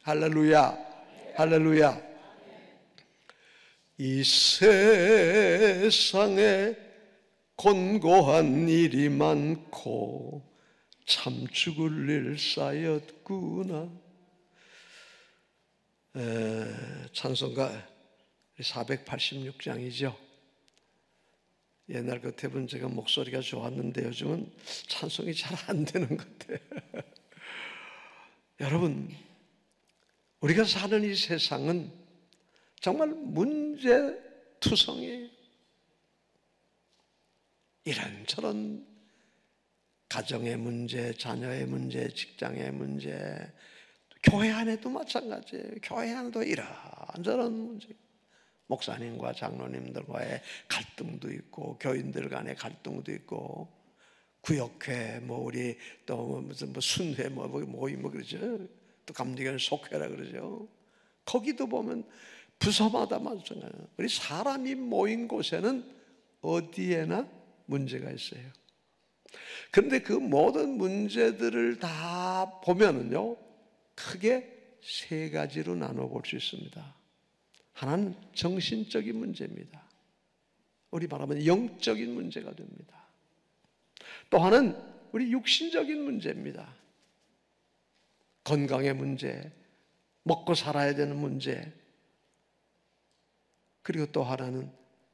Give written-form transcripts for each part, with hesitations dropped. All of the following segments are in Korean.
할렐루야, 할렐루야. 이 세상에 곤고한 일이 많고 참 죽을 일 쌓였구나. 찬송가 486장이죠. 옛날 같으면 제가 목소리가 좋았는데 요즘은 찬송이 잘 안 되는 것 같아요. 여러분, 우리가 사는 이 세상은 정말 문제투성이에요. 이런저런 가정의 문제, 자녀의 문제, 직장의 문제, 교회 안에도 마찬가지예요. 교회 안에도 이런저런 문제, 목사님과 장로님들과의 갈등도 있고, 교인들 간의 갈등도 있고, 구역회, 우리 또 무슨 순회, 모임 그러죠. 또 감리교는 속회라 그러죠. 거기도 보면 부서마다 마찬가지예요. 우리 사람이 모인 곳에는 어디에나 문제가 있어요. 그런데 그 모든 문제들을 다 보면은요, 크게 세 가지로 나눠볼 수 있습니다. 하나는 정신적인 문제입니다. 우리 말하면 영적인 문제가 됩니다. 또 하나는 우리 육신적인 문제입니다. 건강의 문제, 먹고 살아야 되는 문제, 그리고 또 하나는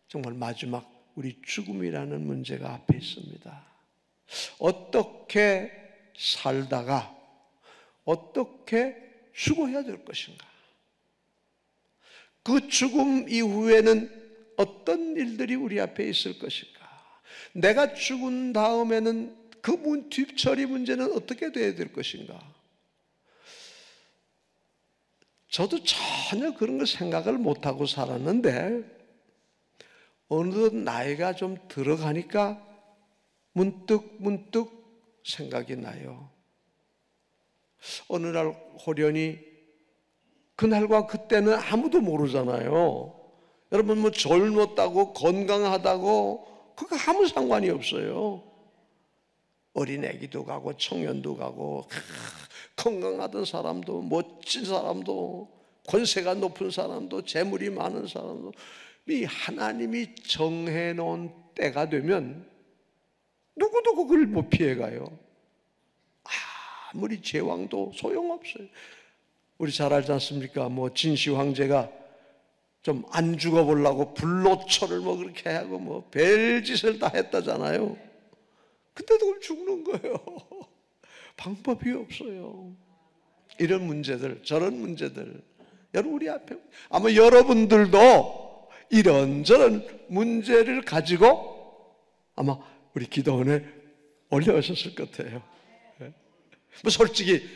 정말 마지막 우리 죽음이라는 문제가 앞에 있습니다. 어떻게 살다가 어떻게 죽어야 될 것인가? 그 죽음 이후에는 어떤 일들이 우리 앞에 있을 것인가? 내가 죽은 다음에는 그 뒤처리 문제는 어떻게 돼야 될 것인가? 저도 전혀 그런 걸 생각을 못하고 살았는데 어느덧 나이가 좀 들어가니까 문득 생각이 나요. 어느 날 호련히, 그날과 그때는 아무도 모르잖아요. 여러분 젊었다고 건강하다고 그거 아무 상관이 없어요. 어린 애기도 가고 청년도 가고 건강하던 사람도 멋진 사람도 권세가 높은 사람도 재물이 많은 사람도 이 하나님이 정해놓은 때가 되면 누구도 그걸 못 피해가요. 아무리 제왕도 소용없어요. 우리 잘 알지 않습니까? 진시 황제가 좀 안 죽어보려고 불로초를 그렇게 하고 별짓을 다 했다잖아요. 근데도 그걸 죽는 거예요. 방법이 없어요. 이런 문제들, 저런 문제들, 여러분 우리 앞에 아마 여러분들도 이런저런 문제를 가지고 아마 우리 기도원에 올려오셨을 것 같아요. 솔직히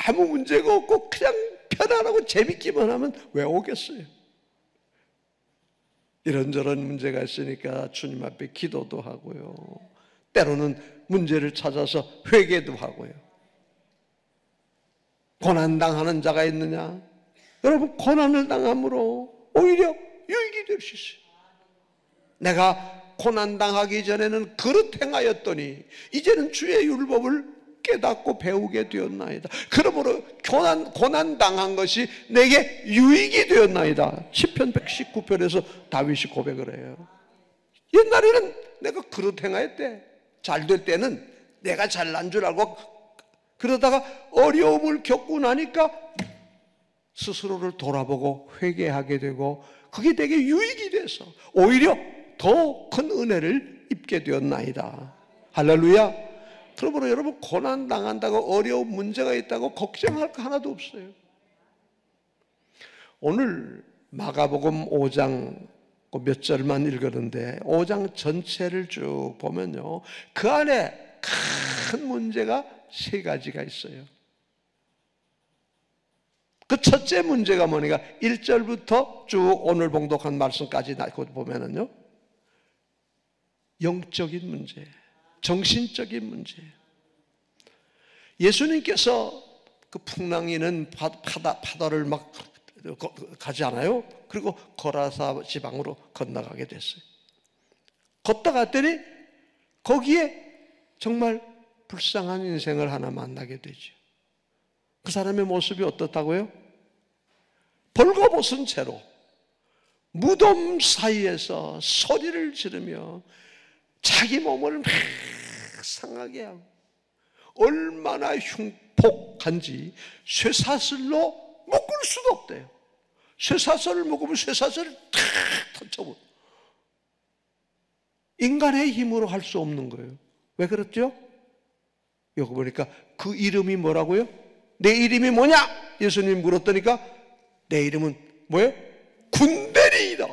아무 문제가 없고 그냥 편안하고 재밌기만 하면 왜 오겠어요? 이런저런 문제가 있으니까 주님 앞에 기도도 하고요, 때로는 문제를 찾아서 회개도 하고요. 고난당하는 자가 있느냐? 여러분, 고난을 당함으로 오히려 유익이 될 수 있어요. 내가 고난당하기 전에는 그릇 행하였더니 이제는 주의 율법을 깨닫고 배우게 되었나이다. 그러므로 고난당한 것이 내게 유익이 되었나이다. 시편 119편에서 다윗이 고백을 해요. 옛날에는 내가 그릇 행하였대. 잘 될 때는 내가 잘난 줄 알고 그러다가 어려움을 겪고 나니까 스스로를 돌아보고 회개하게 되고 그게 되게 유익이 돼서 오히려 더 큰 은혜를 입게 되었나이다. 할렐루야. 그러므로 여러분, 고난당한다고 어려운 문제가 있다고 걱정할 거 하나도 없어요. 오늘 마가복음 5장 몇 절만 읽었는데 5장 전체를 쭉 보면요, 그 안에 큰 문제가 세 가지가 있어요. 그 첫째 문제가 뭐니까 1절부터 쭉 오늘 봉독한 말씀까지 보면은요, 영적인 문제, 정신적인 문제. 예수님께서 그 풍랑이는 바다를 막 가지 않아요? 그리고 거라사 지방으로 건너가게 됐어요. 걷다갔더니 거기에 정말 불쌍한 인생을 하나 만나게 되죠. 그 사람의 모습이 어떻다고요? 벌거벗은 채로 무덤 사이에서 소리를 지르며 자기 몸을 막 상하게 하고 얼마나 흉폭한지 쇠사슬로 묶을 수도 없대요. 쇠사슬을 묶으면 쇠사슬을 탁 터쳐버려. 인간의 힘으로 할 수 없는 거예요. 왜 그렇죠? 여기 보니까 그 이름이 뭐라고요? 내 이름이 뭐냐? 예수님이 물었더니까 내 이름은 뭐예요? 군대리이다.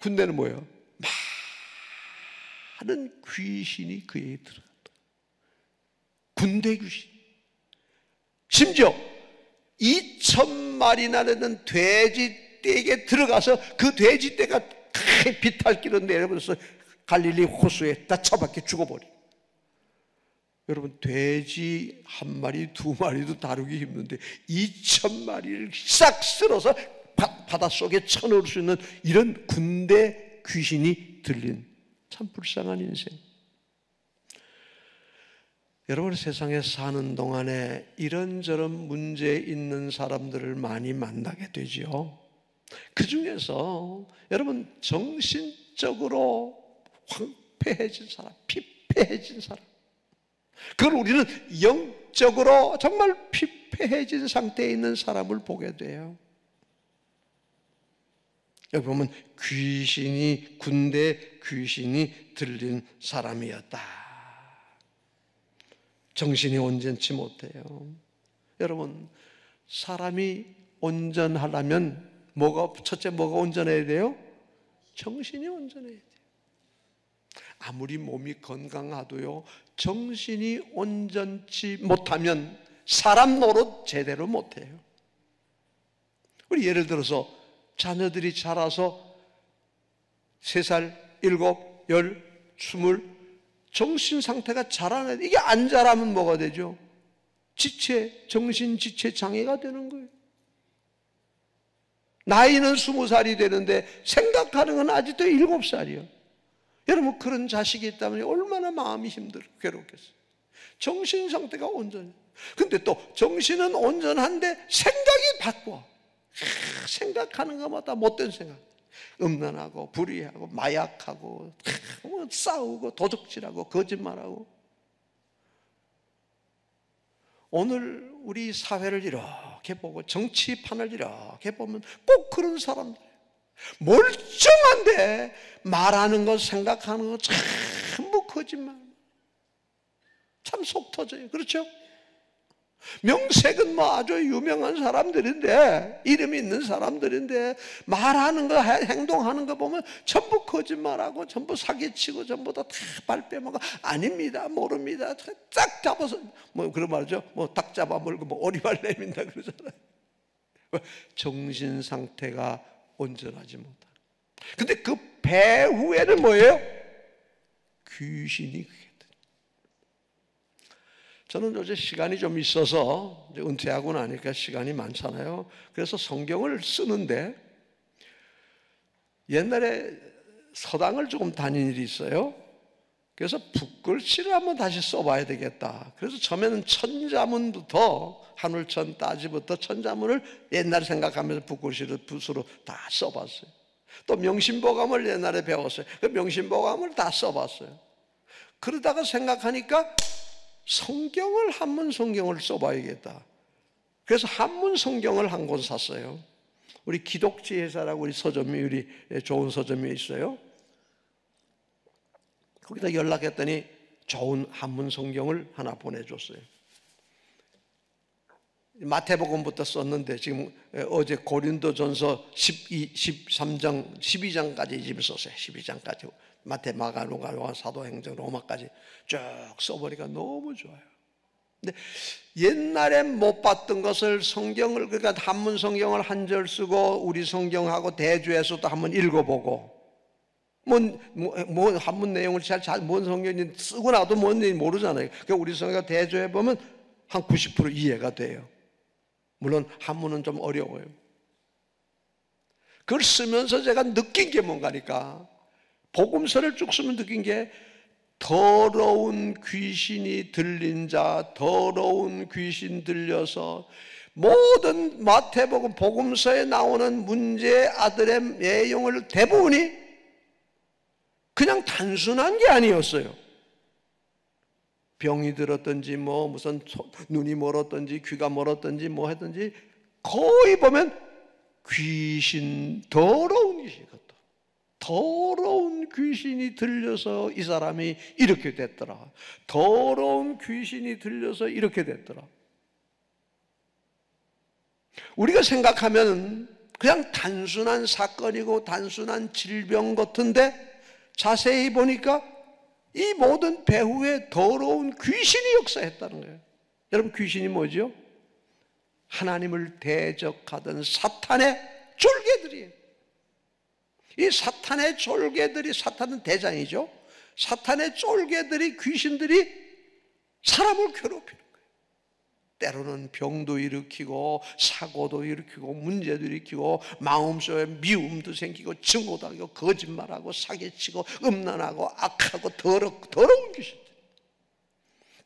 군대는 뭐예요? 많은 귀신이 그에게 들어갔다. 군대 귀신. 심지어 2,000마리나 되는 돼지떼에게 들어가서 그 돼지떼가 크게 비탈길로 내려버려서 갈릴리 호수에 다 처박혀 죽어버려. 여러분, 돼지 한 마리, 두 마리도 다루기 힘든데 2,000마리를 싹 쓸어서 바닷속에 쳐넣을 수 있는 이런 군대 귀신이 들린 참 불쌍한 인생. 여러분, 세상에 사는 동안에 이런저런 문제 있는 사람들을 많이 만나게 되지요. 그 중에서 여러분, 정신적으로 황폐해진 사람, 피폐해진 사람, 그걸 우리는 영적으로 정말 피폐해진 상태에 있는 사람을 보게 돼요. 여기 보면 군대 귀신이 들린 사람이었다. 정신이 온전치 못해요. 여러분, 사람이 온전하려면 첫째 뭐가 온전해야 돼요? 정신이 온전해야 돼요. 아무리 몸이 건강하도요, 정신이 온전치 못하면 사람 노릇 제대로 못해요. 우리 예를 들어서 자녀들이 자라서 3살, 7, 10, 20 정신 상태가 자라는, 이게 안 자라면 뭐가 되죠? 정신 지체 장애가 되는 거예요. 나이는 20살이 되는데 생각하는 건 아직도 7살이요. 여러분, 그런 자식이 있다면 얼마나 마음이 괴롭겠어요. 정신 상태가 온전해. 근데 또 정신은 온전한데 생각이 바꿔. 생각하는 것마다 못된 생각. 음란하고 불의하고 마약하고 싸우고 도적질하고 거짓말하고. 오늘 우리 사회를 이렇게 보고 정치판을 이렇게 보면 꼭 그런 사람들, 멀쩡한데 말하는 것, 생각하는 것 전부 거짓말. 참 속 터져요. 그렇죠? 명색은 뭐 아주 유명한 사람들인데, 이름이 있는 사람들인데, 말하는 거, 행동하는 거 보면 전부 거짓말하고 전부 사기치고 전부 다 발뺌하고 아닙니다, 모릅니다, 딱 잡아서 뭐 그런 말이죠. 뭐 닭 잡아물고 뭐 오리발 내민다 그러잖아요. 정신 상태가 온전하지 못하고. 근데 그 배후에는 뭐예요? 귀신이. 저는 요새 시간이 좀 있어서, 이제 은퇴하고 나니까 시간이 많잖아요. 그래서 성경을 쓰는데, 옛날에 서당을 조금 다닌 일이 있어요. 그래서 붓글씨를 한번 다시 써봐야 되겠다. 그래서 처음에는 천자문부터, 한울천 따지부터 천자문을 옛날에 생각하면서 붓으로 다 써봤어요. 또 명심보감을 옛날에 배웠어요. 그 명심보감을 다 써봤어요. 그러다가 생각하니까 성경을, 한문 성경을 써봐야겠다. 그래서 한문 성경을 한 권 샀어요. 우리 기독지 회사라고 우리 서점이, 우리 좋은 서점이 있어요. 거기다 연락했더니 좋은 한문 성경을 하나 보내줬어요. 마태복음부터 썼는데 지금 어제 고린도전서 13장, 12장까지 지금 썼어요. 12장까지. 마태, 마가, 루가, 요한, 사도행전, 로마까지 쭉 써보니까 너무 좋아요. 근데 옛날에 못 봤던 것을 성경을, 그러니까 한문 성경을 한 절 쓰고 우리 성경하고 대조해서도 한번 읽어보고, 뭐 한문 내용을 뭔 성경인지 쓰고 나도 뭔지 모르잖아요. 그러니까 우리 성경 대조해 보면 한 90% 이해가 돼요. 물론 한문은 좀 어려워요. 그걸 쓰면서 제가 느낀 게 뭔가니까, 복음서를 쭉 쓰면 느낀 게, 더러운 귀신이 들린 자, 더러운 귀신 들려서 모든 마태복음 복음서에 나오는 문제의 아들의 내용을 대부분이 그냥 단순한 게 아니었어요. 병이 들었든지 뭐 무슨 눈이 멀었든지 귀가 멀었든지 뭐 했든지 거의 보면 귀신, 더러운 귀신 같다. 더러운 귀신이 들려서 이 사람이 이렇게 됐더라. 더러운 귀신이 들려서 이렇게 됐더라. 우리가 생각하면 그냥 단순한 사건이고 단순한 질병 같은데 자세히 보니까 이 모든 배후에 더러운 귀신이 역사했다는 거예요. 여러분, 귀신이 뭐죠? 하나님을 대적하던 사탄의 졸개들이에요. 이 사탄의 졸개들이, 사탄은 대장이죠. 사탄의 졸개들이, 귀신들이 사람을 괴롭히는 거예요. 때로는 병도 일으키고 사고도 일으키고 문제도 일으키고 마음속에 미움도 생기고 증오도 하고 거짓말하고 사기치고 음란하고 악하고 더러운 귀신들.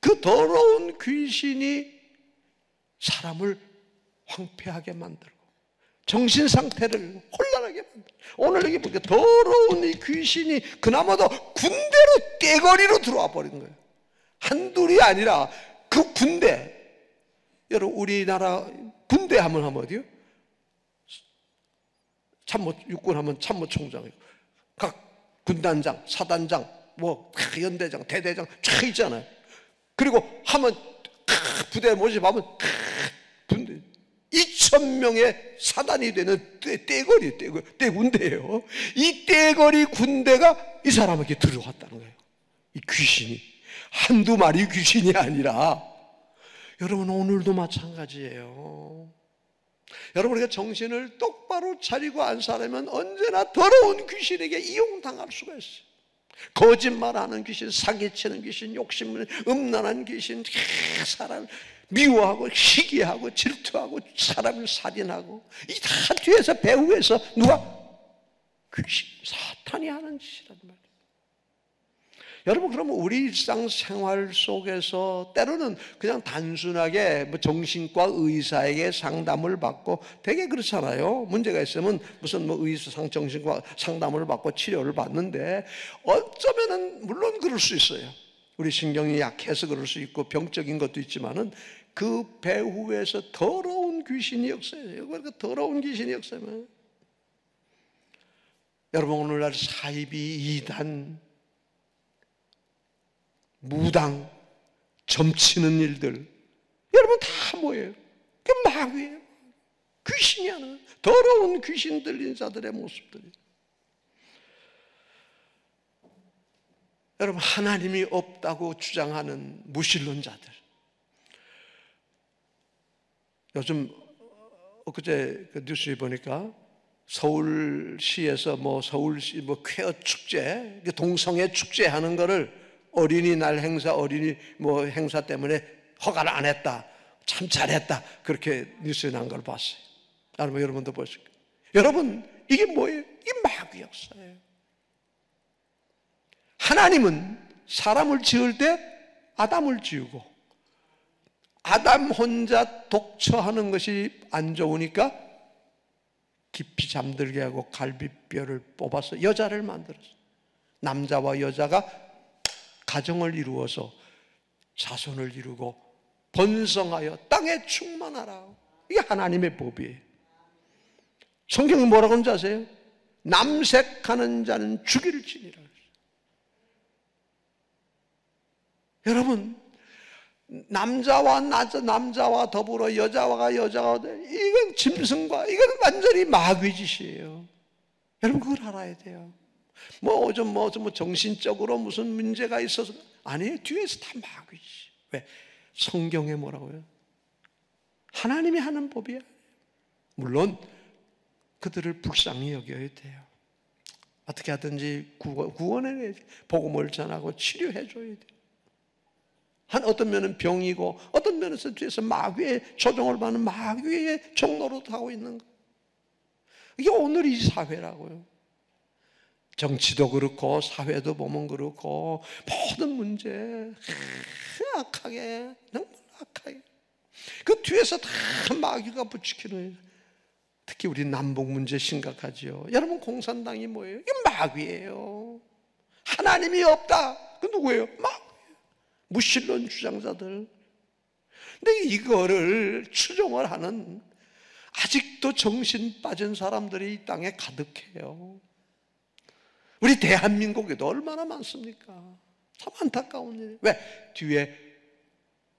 그 더러운 귀신이 사람을 황폐하게 만들고 정신상태를 혼란하게 만들고, 오늘 여기 보니까 더러운 이 귀신이 그나마도 군대로 떼거리로 들어와 버린 거예요. 한둘이 아니라 그 군대, 여러분 우리나라 군대 하면 어디요? 육군 하면 참모총장이고 각 군단장, 사단장, 뭐 연대장, 대대장 쫙 있잖아요. 그리고 하면 부대 모집하면 군대 2,000명의 사단이 되는 떼군대예요. 이 떼거리 군대가 이 사람에게 들어왔다는 거예요. 이 귀신이 한두 마리 귀신이 아니라, 여러분 오늘도 마찬가지예요. 여러분, 우리가 정신을 똑바로 차리고 안 살면 언제나 더러운 귀신에게 이용당할 수가 있어요. 거짓말하는 귀신, 사기치는 귀신, 욕심을 음란한 귀신, 사람을 미워하고 시기하고 질투하고 사람을 살인하고, 이 다 뒤에서 배후에서 누가? 귀신, 사탄이 하는 짓이란 말이에요. 여러분, 그러면 우리 일상생활 속에서 때로는 그냥 단순하게 뭐 정신과 의사에게 상담을 받고, 되게 그렇잖아요. 문제가 있으면 무슨 뭐 정신과 상담을 받고 치료를 받는데, 어쩌면은 물론 그럴 수 있어요. 우리 신경이 약해서 그럴 수 있고 병적인 것도 있지만은 그 배후에서 더러운 귀신이 역사해요. 그러니까 더러운 귀신이 역사해요. 여러분, 오늘날 사이비, 이단, 무당, 점치는 일들, 여러분 다 뭐예요? 그 마귀예요. 귀신이 하는 더러운 귀신 들린 자들의 모습들이. 여러분, 하나님이 없다고 주장하는 무신론자들. 요즘 엊그제 그 뉴스에 보니까 서울시에서 서울시 쾌어 축제, 동성애 축제 하는 거를 어린이날 행사, 행사 때문에 허가를 안 했다. 참 잘했다. 그렇게 뉴스에 난 걸 봤어요. 여러분도 보시고. 여러분, 이게 뭐예요? 이게 마귀 역사예요. 하나님은 사람을 지을 때 아담을 지우고, 아담 혼자 독처하는 것이 안 좋으니까 깊이 잠들게 하고 갈비뼈를 뽑아서 여자를 만들었어요. 남자와 여자가 가정을 이루어서 자손을 이루고 번성하여 땅에 충만하라. 이게 하나님의 법이에요. 성경이 뭐라고 하는지 아세요? 남색하는 자는 죽일지니라. 여러분, 남자와 더불어 여자가 이건 짐승과, 이건 완전히 마귀 짓이에요. 여러분, 그걸 알아야 돼요. 정신적으로 무슨 문제가 있어서 아니에요. 뒤에서 다 마귀지. 왜? 성경에 뭐라고요? 하나님이 하는 법이야. 물론 그들을 불쌍히 여겨야 돼요. 어떻게 하든지 구원해야지. 복음을 전하고 치료해줘야 돼요. 어떤 면은 병이고, 어떤 면에서 뒤에서 마귀의 조종을 받는 마귀의 종로로 하고 있는 거. 이게 오늘 이 사회라고요. 정치도 그렇고 사회도 보면 그렇고 모든 문제 악하게, 정말 악하게 그 뒤에서 다 마귀가 부추기는. 특히 우리 남북 문제 심각하지요. 여러분, 공산당이 뭐예요? 이게 마귀예요. 하나님이 없다. 그 누구예요? 마귀예요. 무신론 주장자들. 근데 이거를 추종을 하는 아직도 정신 빠진 사람들이 이 땅에 가득해요. 우리 대한민국에도 얼마나 많습니까? 참 안타까운 일이에요. 왜? 뒤에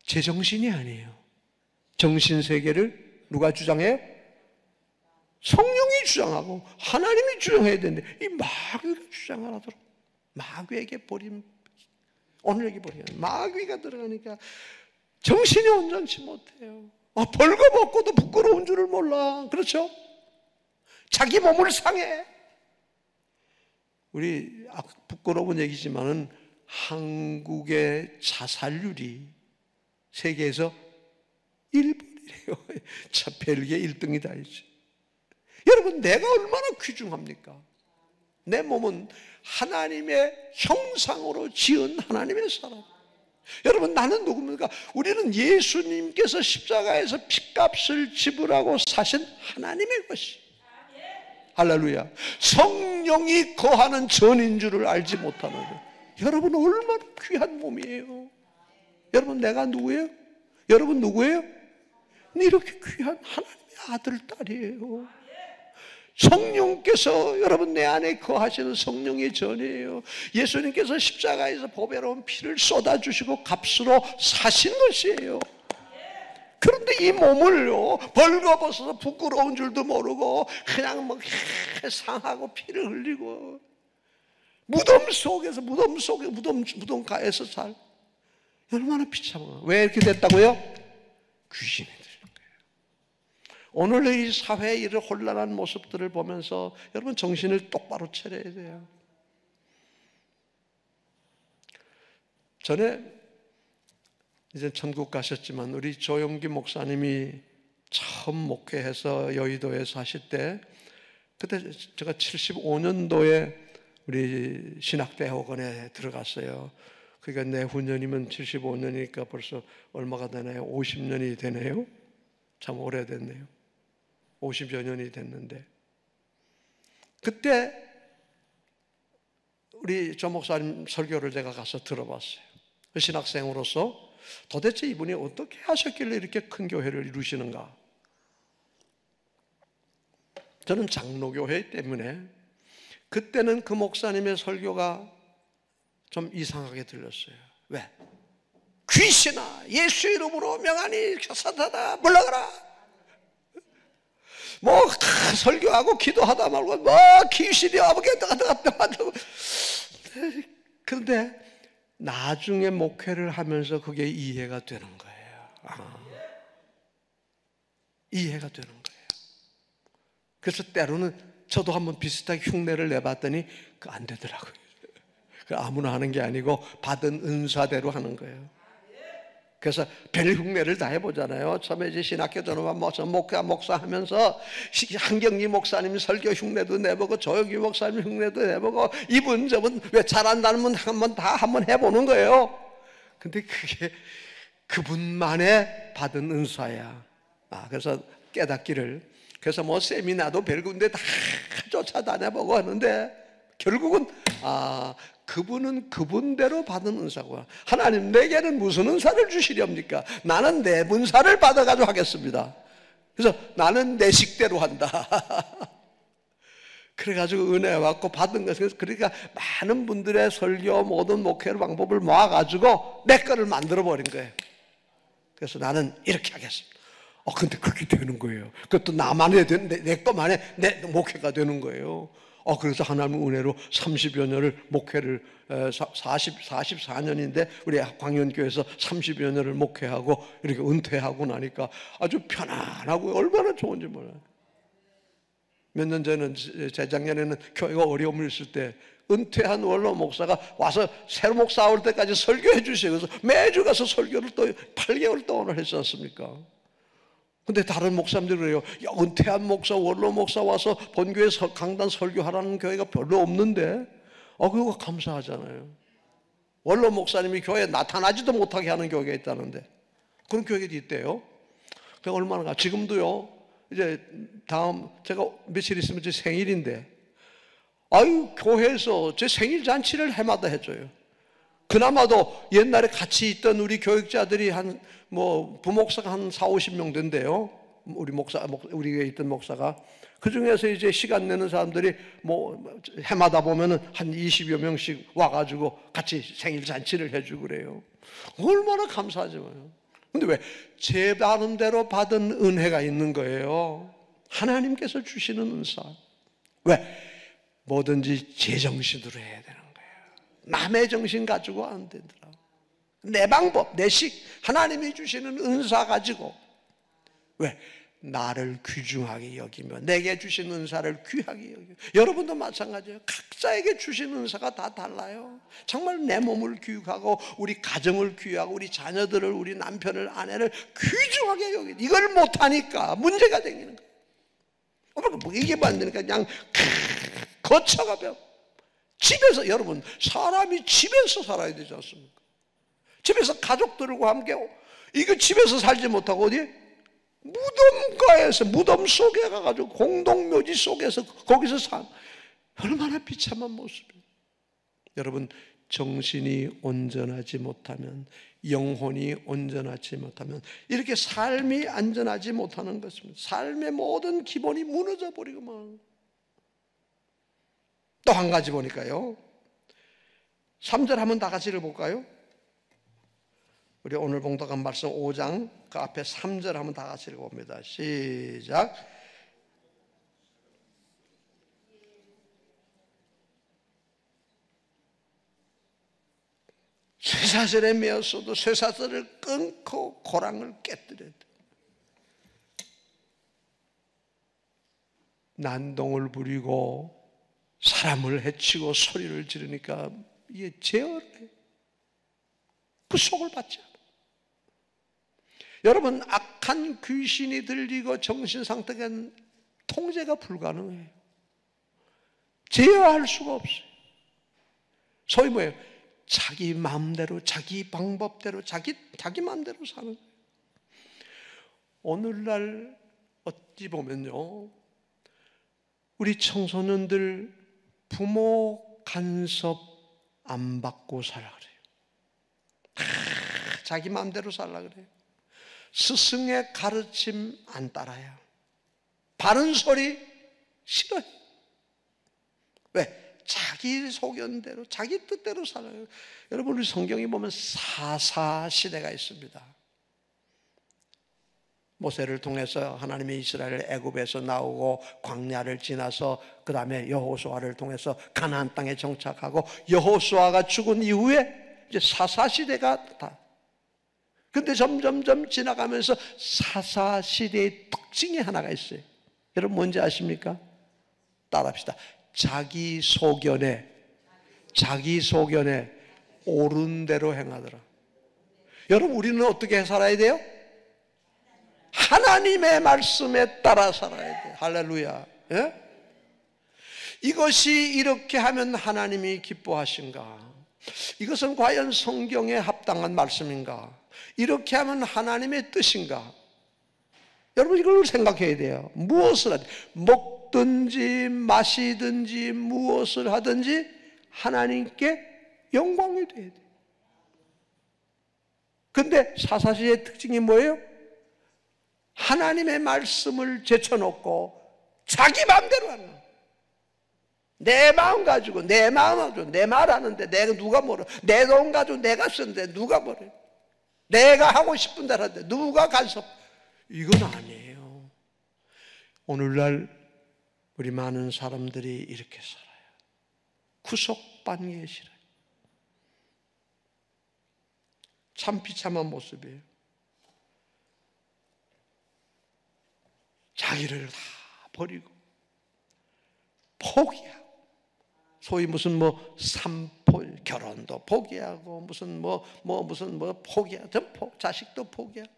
제정신이 아니에요. 정신세계를 누가 주장해요? 성령이 주장하고 하나님이 주장해야 되는데 이 마귀가 주장을 하도록. 마귀에게 버림, 오늘 얘기 버리면 마귀가 들어가니까 정신이 온전치 못해요. 벌거벗고도 부끄러운 줄을 몰라. 그렇죠? 자기 몸을 상해. 우리 부끄러운 얘기지만은 한국의 자살률이 세계에서 1번이래요. 참 벨기에 1등이다 이제. 여러분, 내가 얼마나 귀중합니까? 내 몸은 하나님의 형상으로 지은 하나님의 사람. 여러분, 나는 누굽니까? 우리는 예수님께서 십자가에서 핏값을 지불하고 사신 하나님의 것이. 할렐루야. 성령이 거하는 전인 줄을 알지 못하는 것. 여러분, 얼마나 귀한 몸이에요. 여러분, 내가 누구예요? 여러분 누구예요? 이렇게 귀한 하나님의 아들, 딸이에요. 성령께서 여러분 내 안에 거하시는 성령의 전이에요. 예수님께서 십자가에서 보배로운 피를 쏟아주시고 값으로 사신 것이에요. 그런데 이 몸을요, 벌거벗어서 부끄러운 줄도 모르고 그냥 뭐 상하고 피를 흘리고 무덤가에서 살. 얼마나 비참해요. 왜 이렇게 됐다고요? 귀신이 들은 거예요. 오늘 이 사회의 이런 혼란한 모습들을 보면서 여러분 정신을 똑바로 차려야 돼요. 전에 이제 천국 가셨지만 우리 조영기 목사님이 처음 목회해서 여의도에 사실 때, 그때 제가 75년도에 우리 신학대학원에 들어갔어요. 그러니까 내후년이면 75년이니까 벌써 얼마가 되나요? 50년이 되네요. 참 오래됐네요. 50여 년이 됐는데, 그때 우리 조 목사님 설교를 제가 가서 들어봤어요. 신학생으로서 도대체 이분이 어떻게 하셨길래 이렇게 큰 교회를 이루시는가? 저는 장로교회 때문에 그때는 그 목사님의 설교가 좀 이상하게 들렸어요. 왜? 귀신아, 예수 이름으로 명하니 사탄아 물러가라. 뭐 설교하고 기도하다 말고 뭐 귀신이 아무것도 한다고. 그런데 나중에 목회를 하면서 그게 이해가 되는 거예요. 이해가 되는 거예요. 그래서 때로는 저도 한번 비슷하게 흉내를 내봤더니 안 되더라고요. 아무나 하는 게 아니고 받은 은사대로 하는 거예요. 그래서 별 흉내를 다 해보잖아요. 처음에 이제 신학교 전후만 목사 하면서 한경리 목사님 설교 흉내도 내보고 조영기 목사님 흉내도 내보고 이분 저분 왜 잘한다는 분 한번 해보는 거예요. 근데 그게 그분만의 받은 은사야. 그래서 깨닫기를, 그래서 뭐 세미나도 별 군데 다 쫓아다녀보고 하는데 결국은 그분은 그분대로 받은 은사고요. 하나님 내게는 무슨 은사를 주시렵니까? 나는 내 은사를 받아가지고 하겠습니다. 그래서 나는 내 식대로 한다. 그래가지고 은혜 받고 받은 것은, 그러니까 많은 분들의 설교 모든 목회 방법을 모아가지고 내 거를 만들어버린 거예요. 그래서 나는 이렇게 하겠습니다. 근데 그게 되는 거예요. 그것도 나만의 내 것만의 내 목회가 되는 거예요. 그래서 하나님 은혜로 30여 년을 목회를 44년인데 우리 광연교회에서 30여 년을 목회하고 이렇게 은퇴하고 나니까 아주 편안하고 얼마나 좋은지 몰라요. 몇 년 전에는, 재작년에는 교회가 어려움을 있을 때 은퇴한 원로 목사가 와서 새로 목사 올 때까지 설교해 주세요. 그래서 매주 가서 설교를 또 8개월 동안을 했지 않습니까? 근데 다른 목사님들이 그래요. 야, 은퇴한 목사, 원로 목사 와서 본교회 강단 설교하라는 교회가 별로 없는데, 그거 감사하잖아요. 원로 목사님이 교회에 나타나지도 못하게 하는 교회가 있다는데, 그런 교회도 있대요. 그게 얼마나 지금도요. 이제 다음 제가 며칠 있으면 제 생일인데, 교회에서 제 생일 잔치를 해마다 해줘요. 그나마도 옛날에 같이 있던 우리 교육자들이 부목사가 한 4, 50명 된대요. 우리 교회에 있던 목사가. 그 중에서 이제 시간 내는 사람들이 해마다 보면은 한 20여 명씩 와가지고 같이 생일 잔치를 해주고 그래요. 얼마나 감사하지만요. 근데 왜? 제 나름대로 받은 은혜가 있는 거예요. 하나님께서 주시는 은사. 왜? 뭐든지 제 정신으로 해야 되는 거예요. 남의 정신 가지고 안 되더라. 내 방법, 내 식, 하나님이 주시는 은사 가지고. 왜? 나를 귀중하게 여기며 내게 주신 은사를 귀하게 여기며. 여러분도 마찬가지예요. 각자에게 주신 은사가 다 달라요. 정말 내 몸을 귀하고 우리 가정을 귀하고 우리 자녀들을, 우리 남편을, 아내를 귀중하게 여기. 이걸 못하니까 문제가 생기는 거예요. 이게 안 되니까 그냥 거쳐가며 집에서, 여러분 사람이 집에서 살아야 되지 않습니까? 집에서 가족들과 함께. 이거 집에서 살지 못하고 어디? 무덤가에서, 무덤 속에 가가지고 공동묘지 속에서 거기서 얼마나 비참한 모습이에요. 여러분, 정신이 온전하지 못하면, 영혼이 온전하지 못하면 이렇게 삶이 안전하지 못하는 것입니다. 삶의 모든 기본이 무너져 버리고만. 또 한 가지 보니까요, 3절 한번 다 같이 읽어볼까요? 우리 오늘 봉독한 말씀 5장 그 앞에 3절 한번 다 같이 읽어봅니다. 시작. 쇠사슬에 매었어도 쇠사슬을 끊고 고랑을 깨뜨려야 돼. 난동을 부리고 사람을 해치고 소리를 지르니까 이게 제어를, 그 속을 받지 않아. 여러분, 악한 귀신이 들리고 정신 상태가 통제가 불가능해요. 제어할 수가 없어요. 소위 뭐예요? 자기 마음대로, 자기 방법대로, 자기 마음대로 사는 거예요. 오늘날 어찌 보면요, 우리 청소년들 부모 간섭 안 받고 살아 그래요. 자기 마음대로 살라 그래요. 스승의 가르침 안 따라요. 바른 소리 싫어요. 왜? 자기 소견대로, 자기 뜻대로 살아요. 여러분, 우리 성경에 보면 사사 시대가 있습니다. 모세를 통해서 하나님이 이스라엘을 애굽에서 나오고 광야를 지나서 그 다음에 여호수아를 통해서 가나안 땅에 정착하고, 여호수아가 죽은 이후에 이제 사사 시대가 다. 근데 점점점 지나가면서 사사 시대의 특징이 하나가 있어요. 여러분 뭔지 아십니까? 따라합시다. 자기 소견에 옳은 대로 행하더라. 여러분, 우리는 어떻게 살아야 돼요? 하나님의 말씀에 따라 살아야 돼요. 할렐루야. 예? 이것이 이렇게 하면 하나님이 기뻐하신가? 이것은 과연 성경에 합당한 말씀인가? 이렇게 하면 하나님의 뜻인가? 여러분, 이걸 생각해야 돼요. 무엇을 하든지, 먹든지 마시든지 무엇을 하든지 하나님께 영광이 돼야 돼요. 근데 사사시의 특징이 뭐예요? 하나님의 말씀을 제쳐놓고 자기 마음대로 하는 거예요. 내 마음 가지고, 내 말 하는데 내가 누가 뭐래? 내 돈 가지고 내가 쓰는데 누가 뭐래? 내가 하고 싶은 대로 하는데 누가 간섭? 이건 아니에요. 오늘날 우리 많은 사람들이 이렇게 살아요. 구속반기에 싫어요. 참 비참한 모습이에요. 자기를 다 버리고 포기하고, 소위 무슨 결혼도 포기하고 무슨 포기하고, 자식도 포기하고.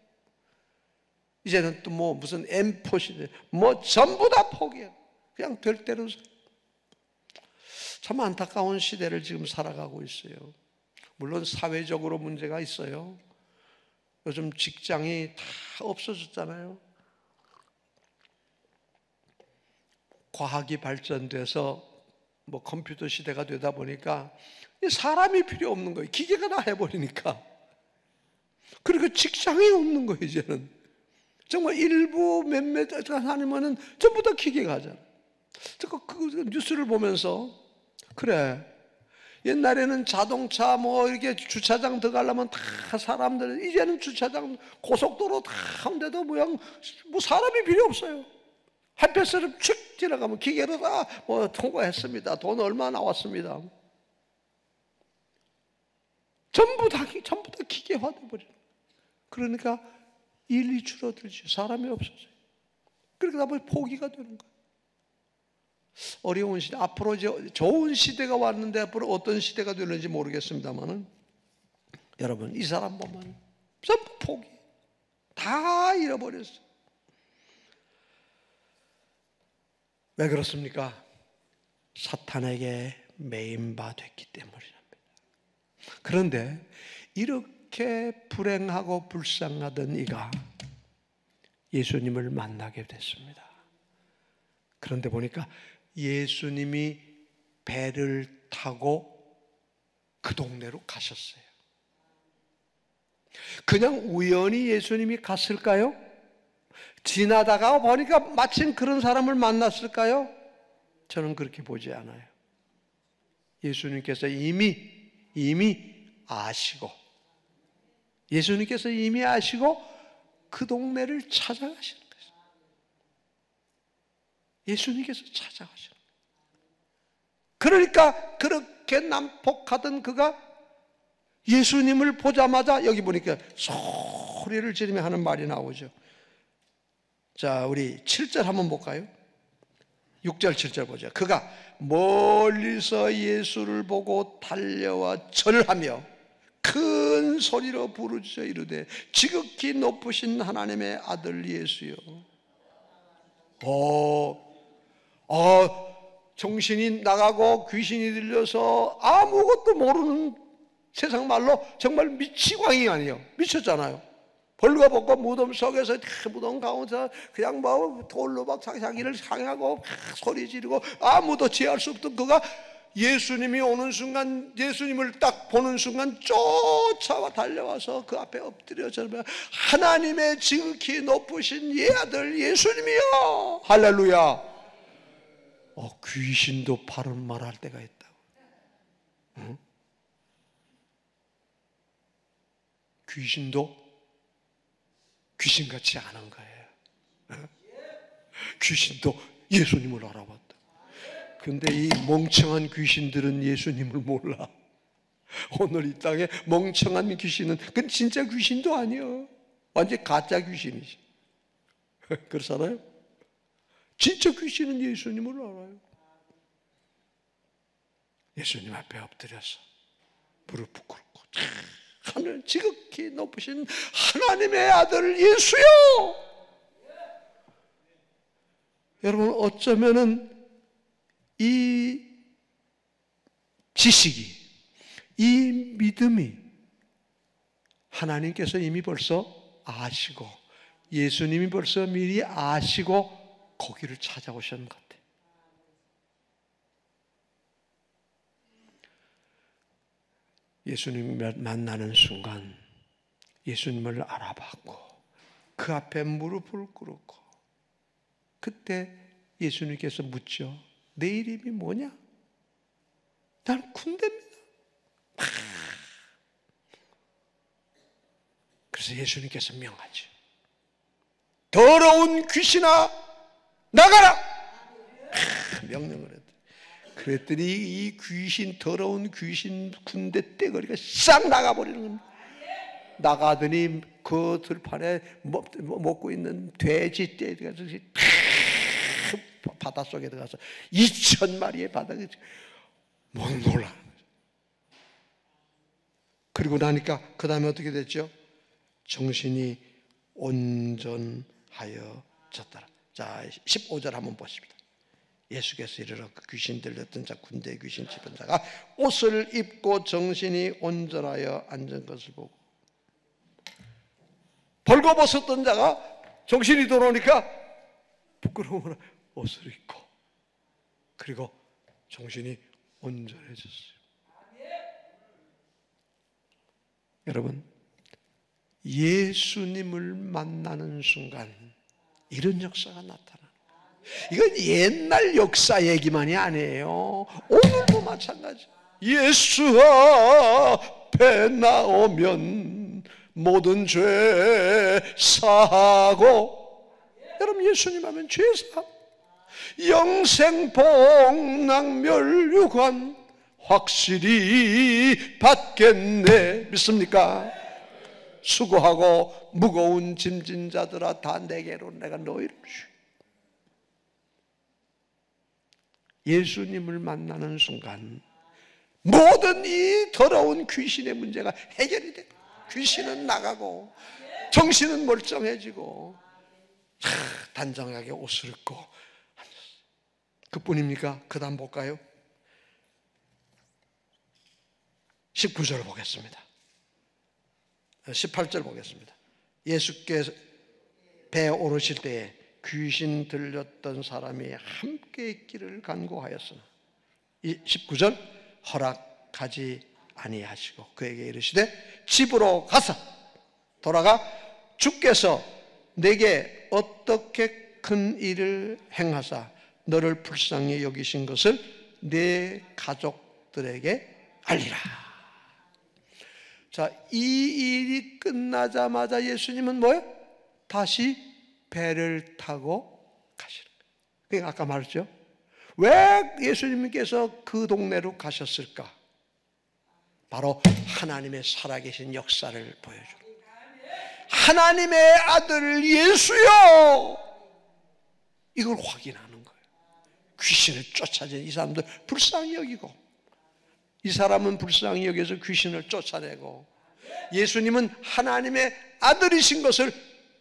이제는 또 뭐 무슨 M4 시대, 뭐 전부 다 포기해. 그냥 될 대로. 참 안타까운 시대를 지금 살아가고 있어요. 물론 사회적으로 문제가 있어요. 요즘 직장이 다 없어졌잖아요. 과학이 발전돼서 뭐 컴퓨터 시대가 되다 보니까 사람이 필요 없는 거예요. 기계가 다 해버리니까. 그리고 직장이 없는 거예요, 이제는. 정말 일부 몇몇 아니면은 전부 다 기계가 하잖아. 제가 그 뉴스를 보면서, 그래, 옛날에는 자동차 뭐 이렇게 주차장 들어가려면 다 사람들, 이제는 주차장 고속도로 다 한데도 뭐 사람이 필요 없어요. 햇볕을 쭉 지나가면 기계로 다 뭐 통과했습니다. 돈 얼마 나왔습니다. 전부 다 기계화돼 버려. 그러니까 일이 줄어들죠. 사람이 없어져요. 그러다 보니 포기가 되는 거예요. 어려운 시대, 앞으로 좋은 시대가 왔는데 앞으로 어떤 시대가 되는지 모르겠습니다만은, 여러분, 이 사람 보면 전부 포기, 다 잃어버렸어요. 왜 그렇습니까? 사탄에게 매인바 됐기 때문이랍니다. 그런데 이렇게 불행하고 불쌍하던 이가 예수님을 만나게 됐습니다. 그런데 보니까 예수님이 배를 타고 그 동네로 가셨어요. 그냥 우연히 예수님이 갔을까요? 지나다가 보니까 마침 그런 사람을 만났을까요? 저는 그렇게 보지 않아요. 예수님께서 이미 아시고, 예수님께서 이미 아시고 그 동네를 찾아가시는 거예요. 예수님께서 찾아가시는 거예요. 그러니까 그렇게 난폭하던 그가 예수님을 보자마자, 여기 보니까 소리를 지르며 하는 말이 나오죠. 자, 우리 7절 한번 볼까요? 6절 7절 보죠. 그가 멀리서 예수를 보고 달려와 절하며 큰 소리로 부르짖어 이르되 지극히 높으신 하나님의 아들 예수여. 정신이 나가고 귀신이 들려서 아무것도 모르는, 세상 말로 정말 미치광이 아니에요. 미쳤잖아요. 벌거벗고 무덤 속에서, 무덤 가운데서 그냥 뭐 돌로 막 자기를 향하고 소리 지르고 아무도 제할 수 없던 그가 예수님이 오는 순간, 예수님을 딱 보는 순간 쫓아와 달려와서 그 앞에 엎드려 절하며 하나님의 지극히 높으신 예 아들 예수님이여. 할렐루야. 귀신도 바른 말할 때가 있다고. 응? 귀신도 귀신같이 아는 거예요. 귀신도 예수님을 알아봤다. 근데 이 멍청한 귀신들은 예수님을 몰라. 오늘 이 땅에 멍청한 귀신은 그건 진짜 귀신도 아니에요. 완전 가짜 귀신이지. 그렇잖아요? 진짜 귀신은 예수님을 알아요. 예수님 앞에 엎드려서 무릎 꿇고 하늘 지극히 높으신 하나님의 아들 예수요. 여러분, 어쩌면은 이 지식이, 이 믿음이 하나님께서 이미 벌써 아시고, 예수님이 벌써 미리 아시고 거기를 찾아오셨는 것 같아요. 예수님을 만나는 순간 예수님을 알아봤고 그 앞에 무릎을 꿇었고, 그때 예수님께서 묻죠. 내 이름이 뭐냐? 난 군대입니다. 그래서 예수님께서 명하죠. 더러운 귀신아 나가라! 명령을 했더니, 그랬더니 이 귀신, 더러운 귀신 군대 떼거리가 싹 나가버리는 겁니다. 나가더니 그 들판에 먹고 있는 돼지 떼가 바닷속에 들어가서 2,000마리의 바닥에 못 놀라는 거죠. 그리고 나니까 그 다음에 어떻게 됐죠? 정신이 온전하여졌더라. 자, 15절 한번 보십니다. 예수께서 이르러 그 귀신 들렸던 자, 군대 귀신 짚은 자가 옷을 입고 정신이 온전하여 앉은 것을 보고, 벌거벗었던 자가 정신이 돌아오니까 부끄러움으로 옷을 입고, 그리고 정신이 온전해졌어요. 여러분, 예수님을 만나는 순간 이런 역사가 나타나는 거예요. 이건 옛날 역사 얘기만이 아니에요. 오늘도 마찬가지. 예수 앞에 나오면 모든 죄 사하고, 여러분 예수님 하면 죄 사, 영생 복락 멸류관 확실히 받겠네. 믿습니까? 수고하고 무거운 짐진 자들아 다 내게로 내가 너희를 주리. 예수님을 만나는 순간 모든 이 더러운 귀신의 문제가 해결이 돼. 귀신은 나가고 정신은 멀쩡해지고 단정하게 옷을 입고. 그뿐입니까? 그 다음 볼까요? 19절 보겠습니다. 18절 보겠습니다. 예수께서 배에 오르실 때에 귀신 들렸던 사람이 함께 있기를 간구하였으나, 19절, 허락하지 아니하시고 그에게 이르시되 집으로 가서 돌아가 주께서 내게 어떻게 큰 일을 행하사 너를 불쌍히 여기신 것을 내 가족들에게 알리라. 자, 이 일이 끝나자마자 예수님은 뭐예요? 다시 배를 타고 가시는 거예요. 그러니까 아까 말했죠. 왜 예수님께서 그 동네로 가셨을까? 바로 하나님의 살아계신 역사를 보여주는, 하나님의 아들 예수요, 이걸 확인하는 거예요. 귀신을 쫓아낸 이 사람들 불쌍히 여기고, 이 사람은 불쌍히 여겨서 귀신을 쫓아내고, 예수님은 하나님의 아들이신 것을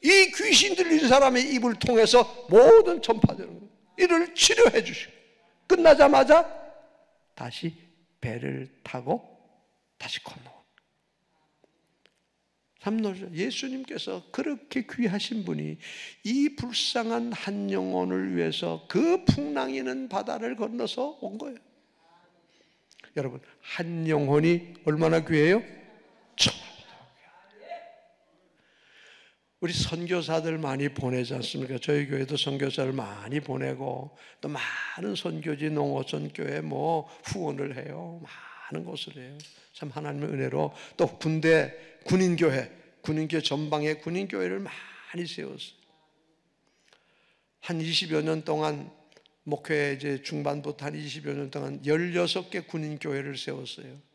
이 귀신 들린 사람의 입을 통해서 모든 전파되는 거예요. 이를 치료해 주시고, 끝나자마자 다시 배를 타고 다시 건너온. 참놀죠. 예수님께서 그렇게 귀하신 분이 이 불쌍한 한 영혼을 위해서 그 풍랑이는 바다를 건너서 온 거예요. 여러분, 한 영혼이 얼마나 귀해요? 우리 선교사들 많이 보내지 않습니까? 저희 교회도 선교사를 많이 보내고, 또 많은 선교지 농어촌교회 뭐 후원을 해요. 많은 것을 해요. 참 하나님의 은혜로. 또 군대 군인교회 전방에 군인교회를 많이 세웠어요. 한 20여 년 동안, 목회 이제 중반부터 한 20여 년 동안 16개 군인교회를 세웠어요.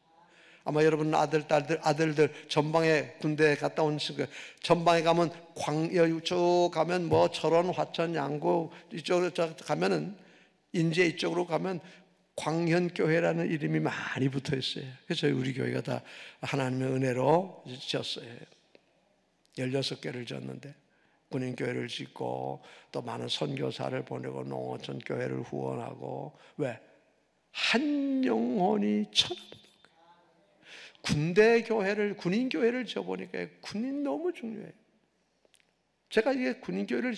아마 여러분 아들들 전방에 군대 갔다 온 친구, 전방에 가면 쪽 가면 뭐 철원, 화천, 양구 이쪽으로 가면은, 인제 이쪽으로 가면 광현교회라는 이름이 많이 붙어 있어요. 그래서 우리 교회가 다 하나님의 은혜로 지었어요. 16개를 지었는데, 군인교회를 짓고 또 많은 선교사를 보내고 농어촌 교회를 후원하고. 왜? 한 영혼이 천하보다. 군대 교회를, 군인 교회를 지어보니까 군인 너무 중요해요. 제가 이게 군인 교회를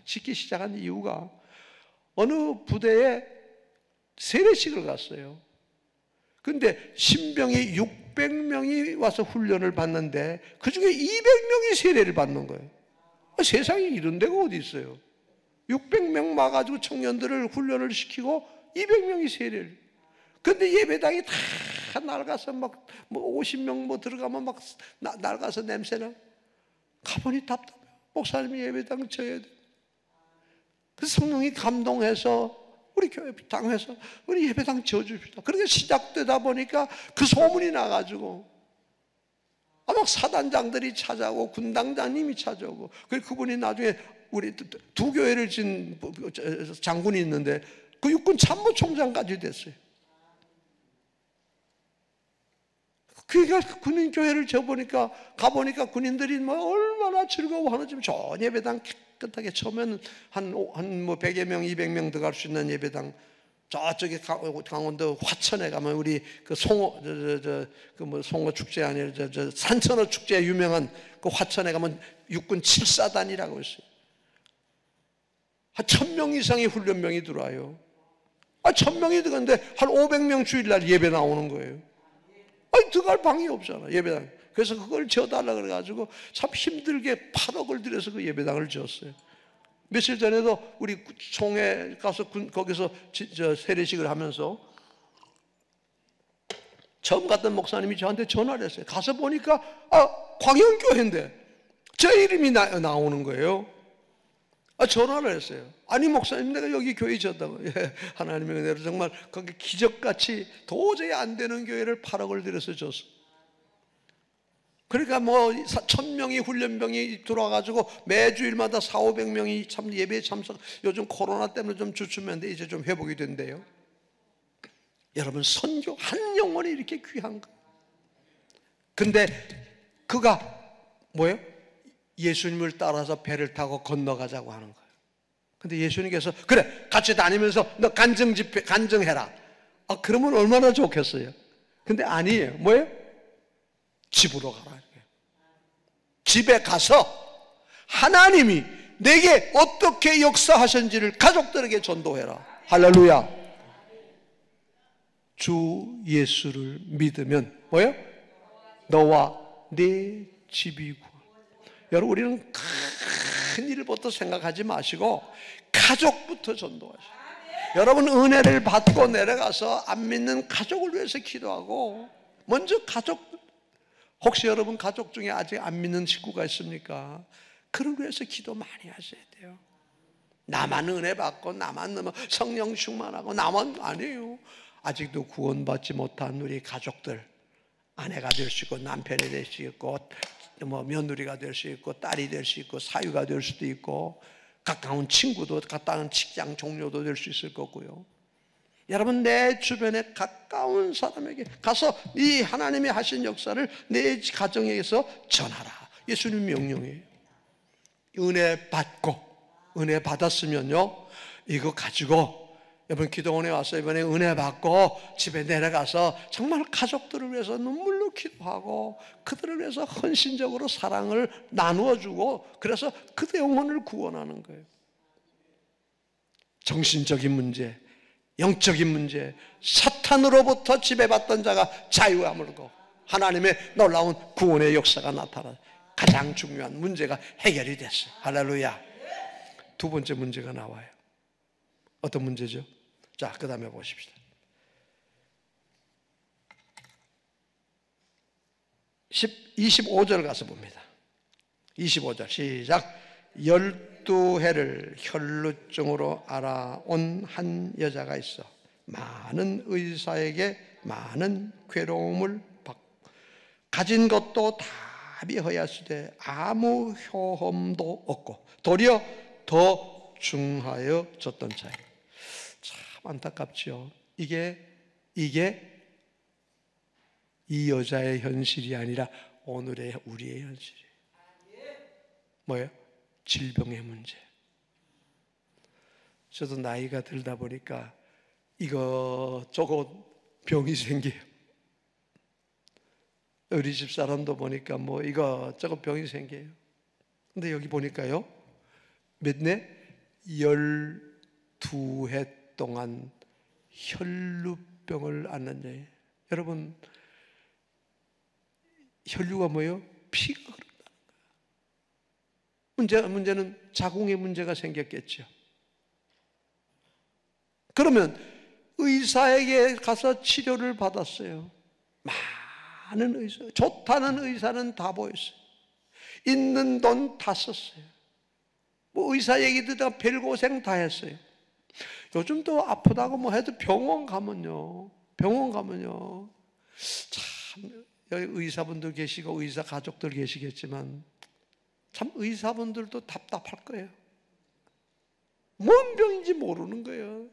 짓기 시작한 이유가, 어느 부대에 세례식을 갔어요. 근데 신병이 600명이 와서 훈련을 받는데 그 중에 200명이 세례를 받는 거예요. 세상에 이런 데가 어디 있어요? 600명 와가지고 청년들을 훈련을 시키고 200명이 세례를. 근데 예배당이 다 낡아서 막 뭐 50명 뭐 들어가면 막 낡아서 냄새나. 가보니 답답해. 목사님이 예배당 져야 돼. 그래서 성령이 감동해서 우리 교회 당해서 우리 예배당 지어줍시다. 그렇게 시작되다 보니까 그 소문이 나가지고 막 사단장들이 찾아오고 군당장님이 찾아오고, 그분이 나중에 우리 두 교회를 진 장군이 있는데 그 육군 참모총장까지 됐어요. 그러니까 군인 교회를 가보니까 군인들이 뭐 얼마나 즐거워하는지 좋은 예배당 깨끗하게 처음에는 한 100여 명, 200명 들어갈 수 있는 예배당 저쪽에 강원도 화천에 가면 우리 그 송어 송어 축제 아니라 산천어 축제 유명한 그 화천에 가면 육군 7사단이라고 있어요. 한 1000명 이상의 훈련병이 들어와요. 1000명이 들어갔는데 한 500명 주일날 예배 나오는 거예요. 들어갈 방이 없잖아, 예배당. 그래서 그걸 지어달라고 그래가지고 참 힘들게 8억을 들여서 그 예배당을 지었어요. 며칠 전에도 우리 송에 가서 거기서 세례식을 하면서 처음 갔던 목사님이 저한테 전화를 했어요. 가서 보니까 광영교회인데 제 이름이 나오는 거예요. 전화를 했어요. 아니 목사님, 내가 여기 교회 지었다고. 하나님의 은혜로 정말 거기 기적같이 도저히 안 되는 교회를 8억을 들여서 줬어. 그러니까 뭐 1000명이 훈련병이 들어와가지고 매주일마다 400~500명이 참 예배에 참석. 요즘 코로나 때문에 좀 주춤했는데 이제 좀 회복이 된대요. 여러분, 선교 한 영혼이 이렇게 귀한 거. 근데 그가 뭐예요? 예수님을 따라서 배를 타고 건너가자고 하는 거예요. 근데 예수님께서 그래, 같이 다니면서 너 간증해라. 그러면 얼마나 좋겠어요. 근데 아니에요. 뭐예요? 집으로 가라. 집에 가서 하나님이 내게 어떻게 역사하셨는지를 가족들에게 전도해라. 할렐루야. 주 예수를 믿으면 뭐예요? 너와 네 집이 구원. 여러분, 우리는 큰 일부터 생각하지 마시고 가족부터 전도하시고, 여러분 은혜를 받고 내려가서 안 믿는 가족을 위해서 기도하고, 먼저 가족, 혹시 여러분 가족 중에 아직 안 믿는 식구가 있습니까? 그를 위해서 기도 많이 하셔야 돼요. 나만 은혜 받고 나만 성령 충만하고 나만 아니에요. 아직도 구원받지 못한 우리 가족들, 아내가 될 수 있고 남편이 될 수 있고 뭐 며느리가 될 수 있고 딸이 될 수 있고 사위가 될 수도 있고 가까운 친구도, 가까운 직장 동료도 될 수 있을 거고요. 여러분, 내 주변에 가까운 사람에게 가서 이 하나님이 하신 역사를 내 가정에서 전하라. 예수님 명령이에요. 은혜 받고, 은혜 받았으면요, 이거 가지고 여러분 기도원에 와서 이번에 은혜 받고 집에 내려가서 정말 가족들을 위해서 눈물로 기도하고 그들을 위해서 헌신적으로 사랑을 나누어주고, 그래서 그들의 영혼을 구원하는 거예요. 정신적인 문제, 영적인 문제, 사탄으로부터 지배받던 자가 자유함을 얻고 하나님의 놀라운 구원의 역사가 나타나 가장 중요한 문제가 해결이 됐어요. 할렐루야. 두 번째 문제가 나와요. 어떤 문제죠? 자, 그 다음에 보십시다. 25절 가서 봅니다. 25절 시작. 12해를 혈루증으로 알아온 한 여자가 있어 많은 의사에게 많은 괴로움을 받고 가진 것도 다 비허야수되 아무 효험도 없고 도리어 더 중하여졌던 자예요. 참 안타깝죠. 이게 이 여자의 현실이 아니라 오늘의 우리의 현실이에요. 뭐예요? 질병의 문제. 저도 나이가 들다 보니까 이것저것 병이 생겨요. 우리 집 사람도 보니까 뭐 이것저것 병이 생겨요. 근데 여기 보니까요, 몇네? 12해 동안 혈루병을 앓는 자예요. 여러분, 혈류가 뭐예요? 피가 흐른다는 거예요. 문제는 자궁에 문제가 생겼겠죠. 그러면 의사에게 가서 치료를 받았어요. 많은 의사, 좋다는 의사는 다 보였어요. 있는 돈 다 썼어요. 뭐 의사 얘기 듣다가 별고생 다 했어요. 요즘도 아프다고 뭐 해도 병원 가면요, 참 여기 의사분들 계시고 의사 가족들 계시겠지만 참 의사분들도 답답할 거예요. 뭔 병인지 모르는 거예요.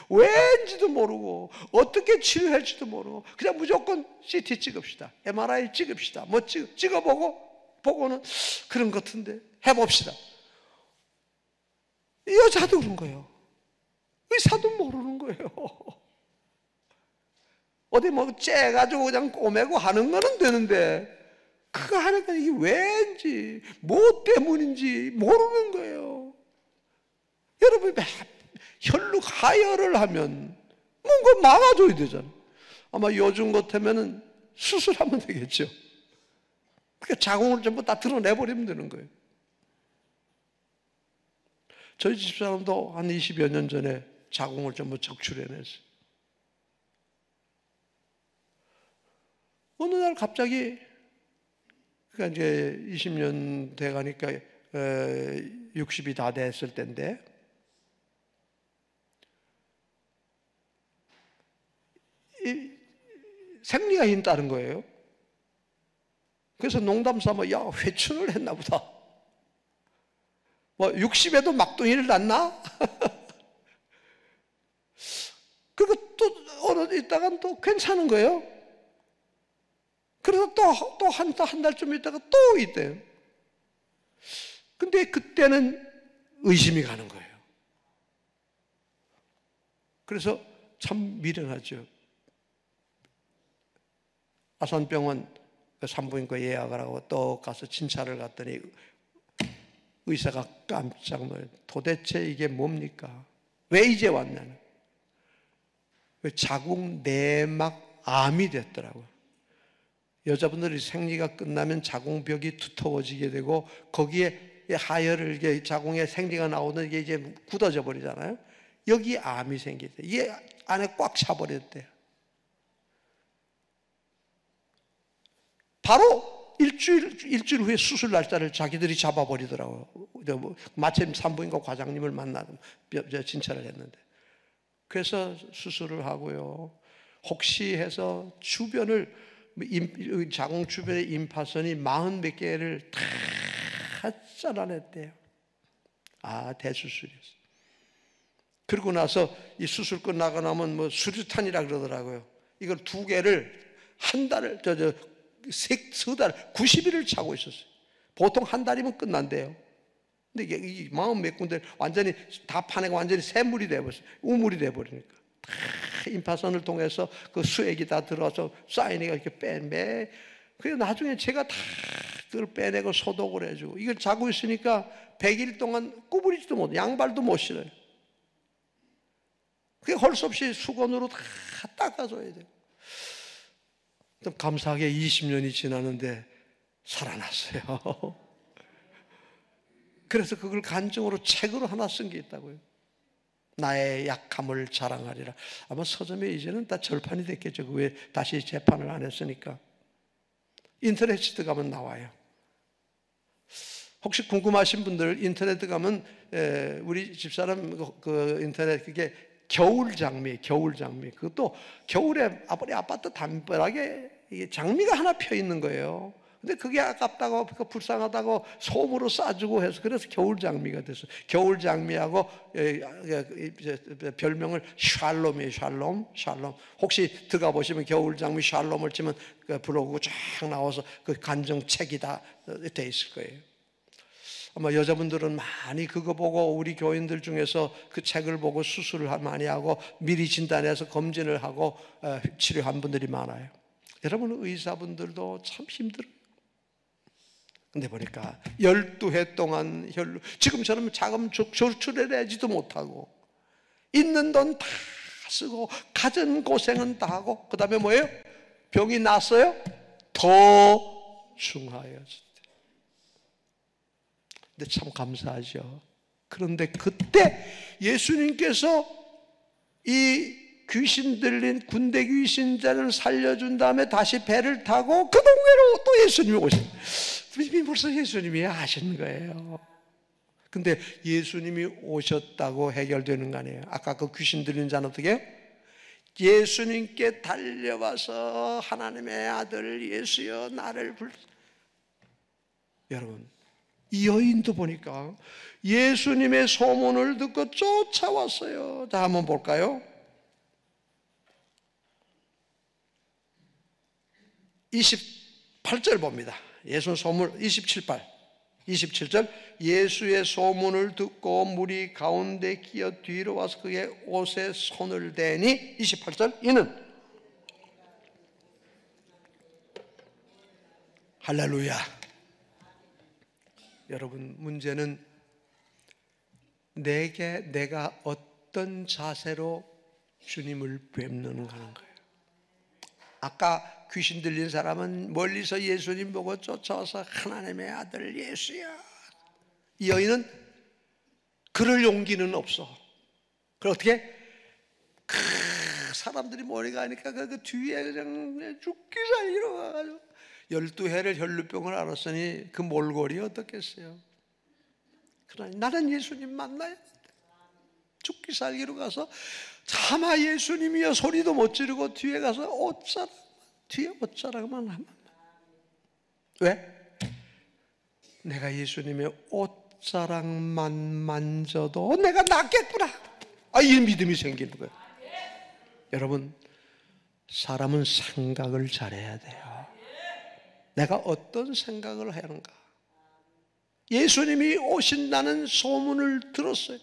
왠지도 모르고 어떻게 치료할지도 모르고 그냥 무조건 CT 찍읍시다, MRI 찍읍시다, 뭐 보고는 그런 것 같은데 해봅시다. 여자도 그런 거예요. 의사도 모르는 거예요. 어디 뭐 째가지고 그냥 꼬매고 하는 거는 되는데 그거 하니까 이게 왠지 뭐 때문인지 모르는 거예요. 여러분 혈육 하혈을 하면 뭔가 막아줘야 되잖아요. 아마 요즘 같으면은 수술하면 되겠죠. 그러니까 자궁을 전부 다 드러내버리면 되는 거예요. 저희 집사람도 한 20여 년 전에 자궁을 전부 적출해냈어요. 어느 날 갑자기, 그러니까 이제 20년 돼 가니까 60이 다 됐을 때인데, 생리가 있다는 거예요. 그래서 농담 삼아, 야, 회춘을 했나 보다. 뭐 60에도 막둥이를 낳나? 그리고 또 어느 있다가 또 괜찮은 거예요. 그래서 또 한 달쯤 있다가 또 있대요. 근데 그때는 의심이 가는 거예요. 그래서 참 미련하죠. 아산병원 산부인과 예약을 하고 또 가서 진찰을 갔더니 의사가 깜짝 놀라요. 도대체 이게 뭡니까? 왜 이제 왔냐는. 자궁 내막 암이 됐더라고요. 여자분들이 생리가 끝나면 자궁벽이 두터워지게 되고 거기에 하혈을, 이게 자궁에 생리가 나오는 게 이제 굳어져 버리잖아요. 여기 암이 생기대. 이게 안에 꽉 차버렸대요. 바로 일주일 후에 수술 날짜를 자기들이 잡아버리더라고요. 마침 산부인과 과장님을 만나서 진찰을 했는데, 그래서 수술을 하고요. 혹시 해서 주변을, 자궁 주변에 임파선이 40몇 개를 다 잘라냈대요. 아, 대수술이었어요. 그러고 나서 이 수술 끝나고 나면 뭐 수류탄이라 그러더라고요. 이걸 2개를 한 달을, 세 달, 90일을 차고 있었어요. 보통 한 달이면 끝난대요. 근데 이게 40몇 군데 완전히 다 파내고 완전히 샘물이 돼버렸어요. 우물이 돼버리니까. 다 임파선을 통해서 그 수액이 다 들어와서 사인이가 이렇게 빼매. 그래서 나중에 제가 다 그걸 빼내고 소독을 해주고, 이걸 자고 있으니까 100일 동안 구부리지도 못해. 양발도 못 신어요. 그게 할 수 없이 수건으로 다 닦아줘야 돼요. 좀 감사하게 20년이 지나는데 살아났어요. 그래서 그걸 간증으로 책으로 하나 쓴 게 있다고요. 나의 약함을 자랑하리라. 아마 서점에 이제는 다 절판이 됐겠죠. 왜 다시 재판을 안 했으니까. 인터넷 들어가면 나와요. 혹시 궁금하신 분들 인터넷 가면 우리 집사람 그 인터넷 그게 겨울 장미. 그것도 겨울에 우리 아파트 담벼락에 장미가 하나 펴 있는 거예요. 근데 그게 아깝다고, 불쌍하다고 솜으로 싸주고 해서, 그래서 겨울 장미가 됐어요. 겨울 장미하고 별명을 샬롬이에요. 샬롬. 혹시 들어가 보시면 겨울 장미 샬롬을 치면 블로그가 쫙 나와서 그 간증책이 다 돼 있을 거예요. 아마 여자분들은 많이 그거 보고, 우리 교인들 중에서 그 책을 보고 수술을 많이 하고 미리 진단해서 검진을 하고 치료한 분들이 많아요. 여러분, 의사분들도 참 힘들어요. 근데 보니까 12해 동안 지금처럼 자금 조출해내지도 못하고 있는 돈 다 쓰고 가진 고생은 다 하고, 그 다음에 뭐예요? 병이 났어요? 더 중하여졌대. 근데 참 감사하죠. 그런데 그때 예수님께서 이 귀신 들린 군대 귀신자를 살려준 다음에 다시 배를 타고 그 동네로 또 예수님이 오셨어요. 벌써 예수님이 아시는 거예요. 근데 예수님이 오셨다고 해결되는 거 아니에요. 아까 그 귀신 들린 자는 어떻게 해요? 예수님께 달려와서 하나님의 아들 예수여 나를 여러분, 이 여인도 보니까 예수님의 소문을 듣고 쫓아왔어요. 자, 한번 볼까요? 28절 봅니다. 예수 소문 27절 예수의 소문을 듣고 무리 가운데 끼어 뒤로 와서 그의 옷에 손을 대니 28절 이는 할렐루야. 여러분, 문제는 내가 어떤 자세로 주님을 뵙는가 하는 거예요. 아까 귀신 들린 사람은 멀리서 예수님 보고 쫓아와서 하나님의 아들 예수야. 이 여인은 그럴 용기는 없어. 그럼 어떻게? 사람들이 모여가니까 그 뒤에 그냥 죽기 살기로 가가지고 12해를 혈루병을 앓았으니 그 몰골이 어떻겠어요? 그러나 나는 예수님 만나야 돼. 죽기 살기로 가서 차마 예수님이여 소리도 못 지르고 뒤에 가서 옷자락만 하면. 왜? 내가 예수님의 옷자락만 만져도 내가 낫겠구나. 이 믿음이 생기는 거예요. 여러분, 사람은 생각을 잘해야 돼요. 내가 어떤 생각을 하는가? 예수님이 오신다는 소문을 들었어요.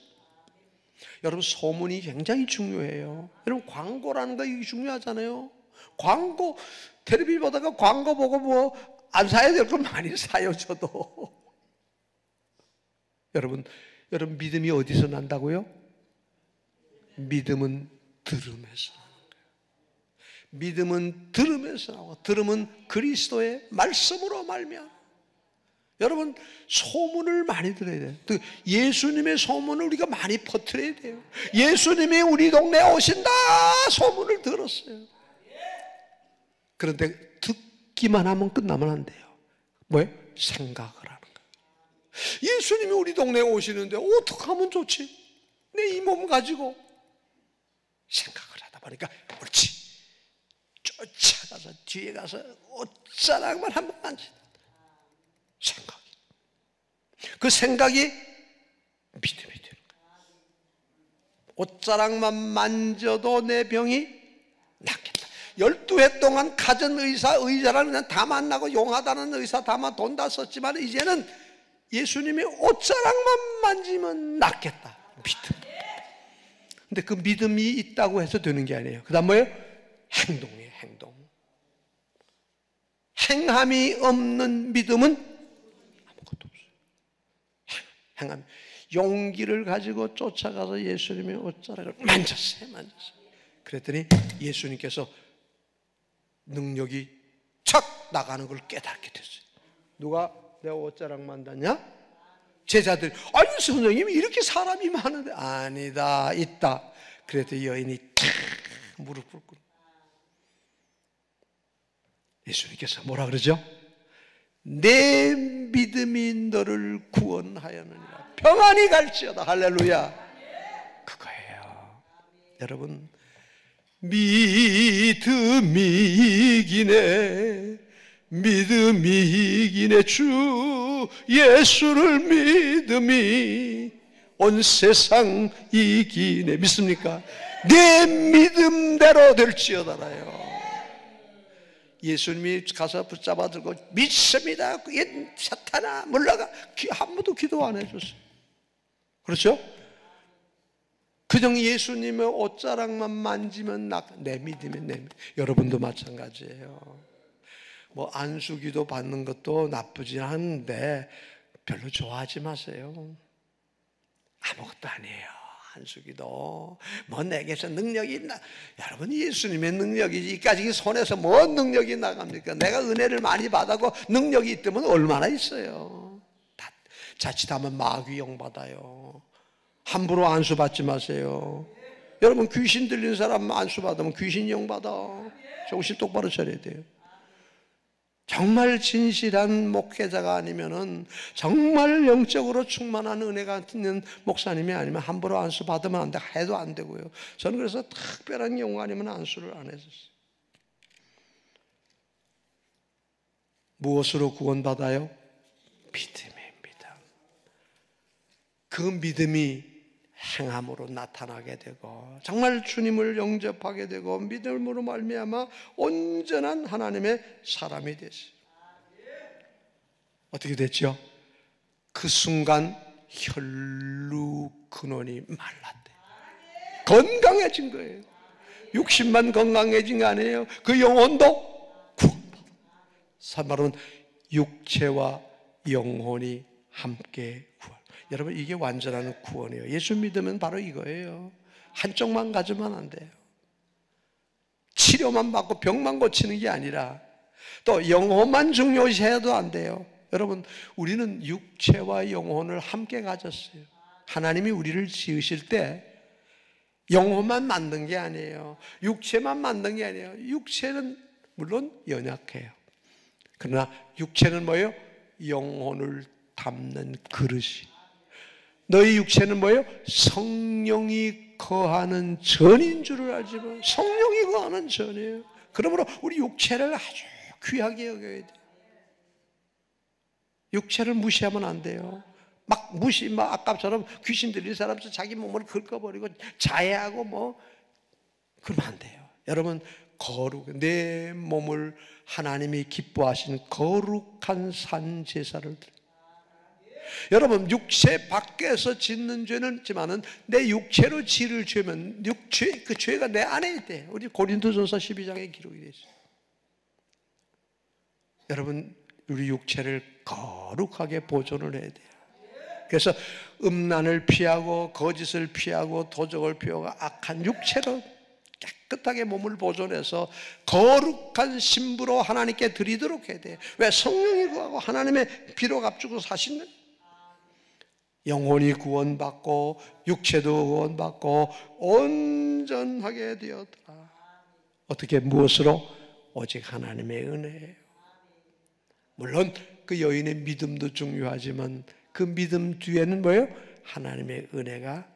여러분, 소문이 굉장히 중요해요. 여러분, 광고라는 거 이게 중요하잖아요. 광고, 텔레비전 보다가 광고 보고 뭐 안 사야 될 거 많이 사요, 저도. 여러분 믿음이 어디서 난다고요? 믿음은 들음에서 나는 거예요. 믿음은 들음에서 나오고 들음은 그리스도의 말씀으로 말미암아. 여러분, 소문을 많이 들어야 돼요. 예수님의 소문을 우리가 많이 퍼뜨려야 돼요. 예수님이 우리 동네에 오신다 소문을 들었어요. 그런데 듣기만 하면 끝나면 안 돼요. 뭐예요? 생각을 하는 거예요. 예수님이 우리 동네에 오시는데 어떻게 하면 좋지? 내 이 몸 가지고 생각을 하다 보니까 옳지. 쫓아가서 뒤에 가서 옷자락만 한 번 만지다. 생각이. 그 생각이 믿음이 되는 거예요. 옷자락만 만져도 내 병이 낫겠다. 12해 동안 가전 의사랑 그냥 다 만나고 용하다는 의사 다 돈 다 썼지만 이제는 예수님의 옷자락만 만지면 낫겠다. 믿음. 근데 그 믿음이 있다고 해서 되는 게 아니에요. 그 다음 뭐예요? 행동이에요. 행동. 행함이 없는 믿음은 아무것도 없어요. 행함. 용기를 가지고 쫓아가서 예수님의 옷자락을 만졌어요. 그랬더니 예수님께서 능력이 착 나가는 걸 깨닫게 됐어요. 누가 내 옷자락 만졌냐? 제자들, 아니 선생님 이렇게 사람이 많은데. 아니다, 있다. 그랬더니 여인이 탁 무릎 꿇고 예수님께서 뭐라 그러죠? 내 믿음이 너를 구원하였느니라. 평안히 갈지어다. 할렐루야. 그거예요. 여러분, 믿음이 이기네 주 예수를 믿음이 온 세상 이기네. 믿습니까? 내 믿음대로 될지어다라요. 예수님이 가서 붙잡아 들고 믿습니다. 사탄아 물러가. 한 번도 기도 안 해줬어요. 그렇죠? 그냥 예수님의 옷자락만 만지면 내 믿음이 내 믿음. 여러분도 마찬가지예요. 뭐 안수기도 받는 것도 나쁘진 않은데 별로 좋아하지 마세요. 아무것도 아니에요. 안수기도 뭐 내게서 능력이 있나? 여러분, 예수님의 능력이지 이까지 손에서 뭔 능력이 나갑니까? 내가 은혜를 많이 받아고 능력이 있다면 얼마나 있어요. 자칫하면 마귀용 받아요. 함부로 안수 받지 마세요. 여러분, 귀신 들린 사람 안수 받으면 귀신용 받아. 정신 똑바로 차려야 돼요. 정말 진실한 목회자가 아니면은, 정말 영적으로 충만한 은혜가 있는 목사님이 아니면 함부로 안수 받으면 안 돼. 해도 안 되고요. 저는 그래서 특별한 경우 아니면 안수를 안 했었어요. 무엇으로 구원받아요? 믿음입니다. 그 믿음이 행함으로 나타나게 되고 정말 주님을 영접하게 되고 믿음으로 말미암아 온전한 하나님의 사람이 됐어요. 어떻게 됐죠? 그 순간 혈루 근원이 말랐대요. 건강해진 거예요. 육신만 건강해진 거 아니에요. 그 영혼도 구원받아. 말은 육체와 영혼이 함께 구원. 여러분, 이게 완전한 구원이에요. 예수 믿으면 바로 이거예요. 한쪽만 가지면 안 돼요. 치료만 받고 병만 고치는 게 아니라 또 영혼만 중요시해도 안 돼요. 여러분, 우리는 육체와 영혼을 함께 가졌어요. 하나님이 우리를 지으실 때 영혼만 만든 게 아니에요. 육체만 만든 게 아니에요. 육체는 물론 연약해요. 그러나 육체는 뭐예요? 영혼을 담는 그릇이. 너희 육체는 뭐예요? 성령이 거하는 전인 줄을 알지만 성령이 거하는 전이에요. 그러므로 우리 육체를 아주 귀하게 여겨야 돼요. 육체를 무시하면 안 돼요. 막 아까처럼 귀신 들린 사람도 자기 몸을 긁어버리고 자해하고 그러면 안 돼요. 여러분, 내 몸을 하나님이 기뻐하신 거룩한 산 제사를 드려요. 여러분, 육체 밖에서 짓는 죄는 있지만은 내 육체로 지을 죄면 그 죄가 내 안에 있대. 우리 고린도전서 12장에 기록이 되어 있어요. 여러분, 우리 육체를 거룩하게 보존을 해야 돼요. 그래서 음란을 피하고 거짓을 피하고 도적을 피하고 악한 육체로 깨끗하게 몸을 보존해서 거룩한 신부로 하나님께 드리도록 해야 돼요. 왜? 성령이 구하고 하나님의 피로 값주고 사신 거예요. 영혼이 구원받고 육체도 구원받고 온전하게 되었더라. 어떻게? 무엇으로? 오직 하나님의 은혜예요. 물론 그 여인의 믿음도 중요하지만 그 믿음 뒤에는 뭐예요? 하나님의 은혜가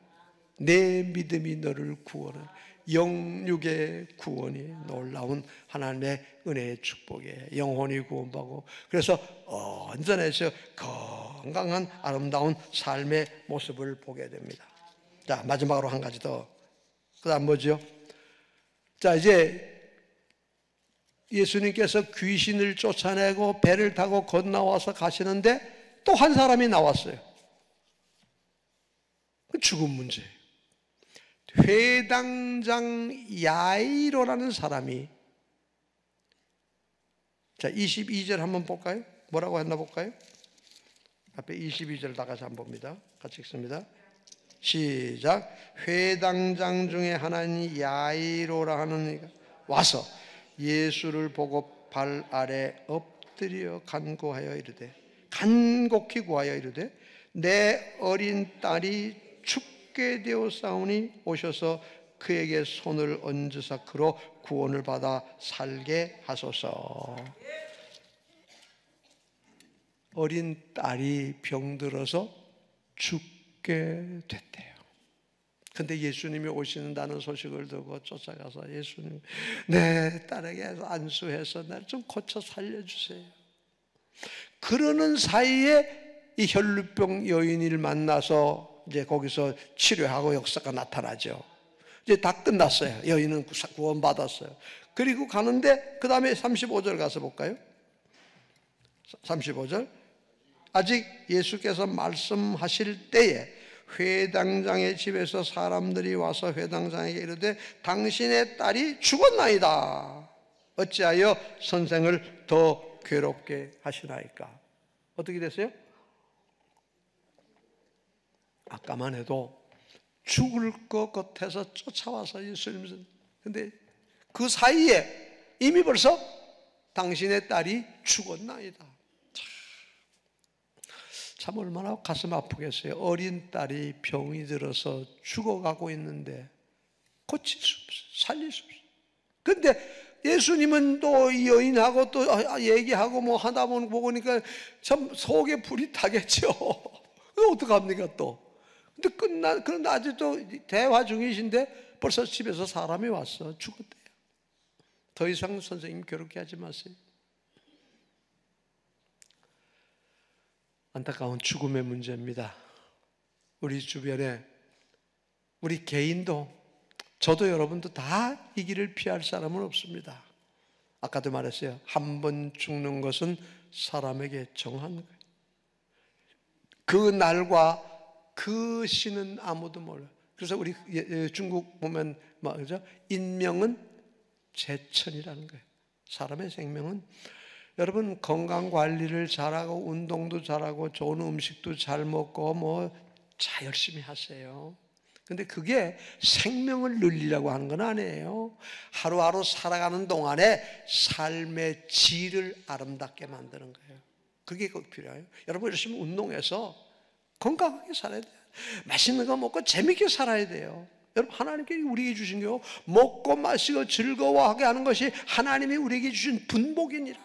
내 믿음이 너를 구원해. 영육의 구원이 놀라운 하나님의 은혜의 축복이에요. 영혼이 구원받고 그래서 온전해서 건강한 아름다운 삶의 모습을 보게 됩니다. 자, 마지막으로 한 가지 더. 그 다음 뭐죠? 자, 이제 예수님께서 귀신을 쫓아내고 배를 타고 건너와서 가시는데 또 한 사람이 나왔어요. 죽음 문제예요. 회당장 야이로라는 사람이, 자, 22절 한번 볼까요? 뭐라고 했나 볼까요? 앞에 22절 다 같이 한번 봅니다. 같이 읽습니다. 시작. 회당장 중에 하나인 야이로라 하는 이가 와서 예수를 보고 발 아래 엎드려 간곡히 구하여 이르되 내 어린 딸이 죽게 되었사오니 오셔서 그에게 손을 얹으사 그로 구원을 받아 살게 하소서. 어린 딸이 병들어서 죽게 됐대요. 근데 예수님이 오시는다는 소식을 듣고 쫓아가서 예수님, 내 딸에게 안수해서 날 좀 고쳐 살려주세요. 그러는 사이에 이 혈루병 여인을 만나서 이제 거기서 치료하고 역사가 나타나죠. 이제 다 끝났어요. 여인은 구원받았어요. 그리고 가는데 그 다음에 35절 가서 볼까요? 35절. 아직 예수께서 말씀하실 때에 회당장의 집에서 사람들이 와서 회당장에게 이르되 당신의 딸이 죽었나이다. 어찌하여 선생을 더 괴롭게 하시나이까? 어떻게 됐어요? 아까만 해도 죽을 것 같아서 쫓아와서 예수님, 근데 그 사이에 이미 벌써 당신의 딸이 죽었나이다. 참 얼마나 가슴 아프겠어요. 어린 딸이 병이 들어서 죽어가고 있는데 고칠 수 없어요. 살릴 수 없어요. 근데 예수님은 또 이 여인하고 또 얘기하고 뭐 하다 보니까 참 속에 불이 타겠죠. 어떡합니까 또. 그런데 아직도 대화 중이신데 벌써 집에서 사람이 왔어. 죽었대요. 더 이상 선생님 괴롭게 하지 마세요. 안타까운 죽음의 문제입니다. 우리 주변에 우리 개인도 저도 여러분도 다 이 길을 피할 사람은 없습니다. 아까도 말했어요. 한 번 죽는 것은 사람에게 정한 거예요. 그 날과 그 시는 아무도 몰라요. 그래서 우리 중국 보면 그죠? 인명은 제천이라는 거예요. 사람의 생명은 여러분 건강 관리를 잘하고 운동도 잘하고 좋은 음식도 잘 먹고 뭐 자 열심히 하세요. 근데 그게 생명을 늘리려고 하는 건 아니에요. 하루하루 살아가는 동안에 삶의 질을 아름답게 만드는 거예요. 그게 꼭 필요해요. 여러분 열심히 운동해서 건강하게 살아야 돼요. 맛있는 거 먹고 재밌게 살아야 돼요. 여러분 하나님께 우리에게 주신 게 먹고 마시고 즐거워하게 하는 것이 하나님이 우리에게 주신 분복이니라.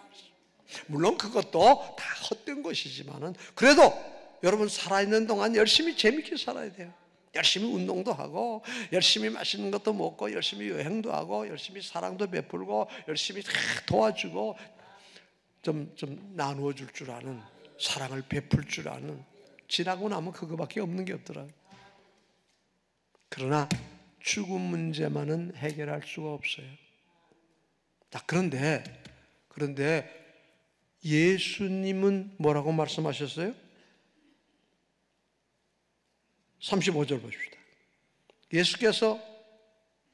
물론 그것도 다 헛된 것이지만은 그래도 여러분 살아있는 동안 열심히 재밌게 살아야 돼요. 열심히 운동도 하고 열심히 맛있는 것도 먹고 열심히 여행도 하고 열심히 사랑도 베풀고 열심히 도와주고 좀 나누어 줄 줄 아는, 사랑을 베풀 줄 아는, 지나고 나면 그거밖에 없는 게 없더라고요. 그러나 죽음 문제만은 해결할 수가 없어요. 자, 그런데 예수님은 뭐라고 말씀하셨어요? 35절 보십시다. 예수께서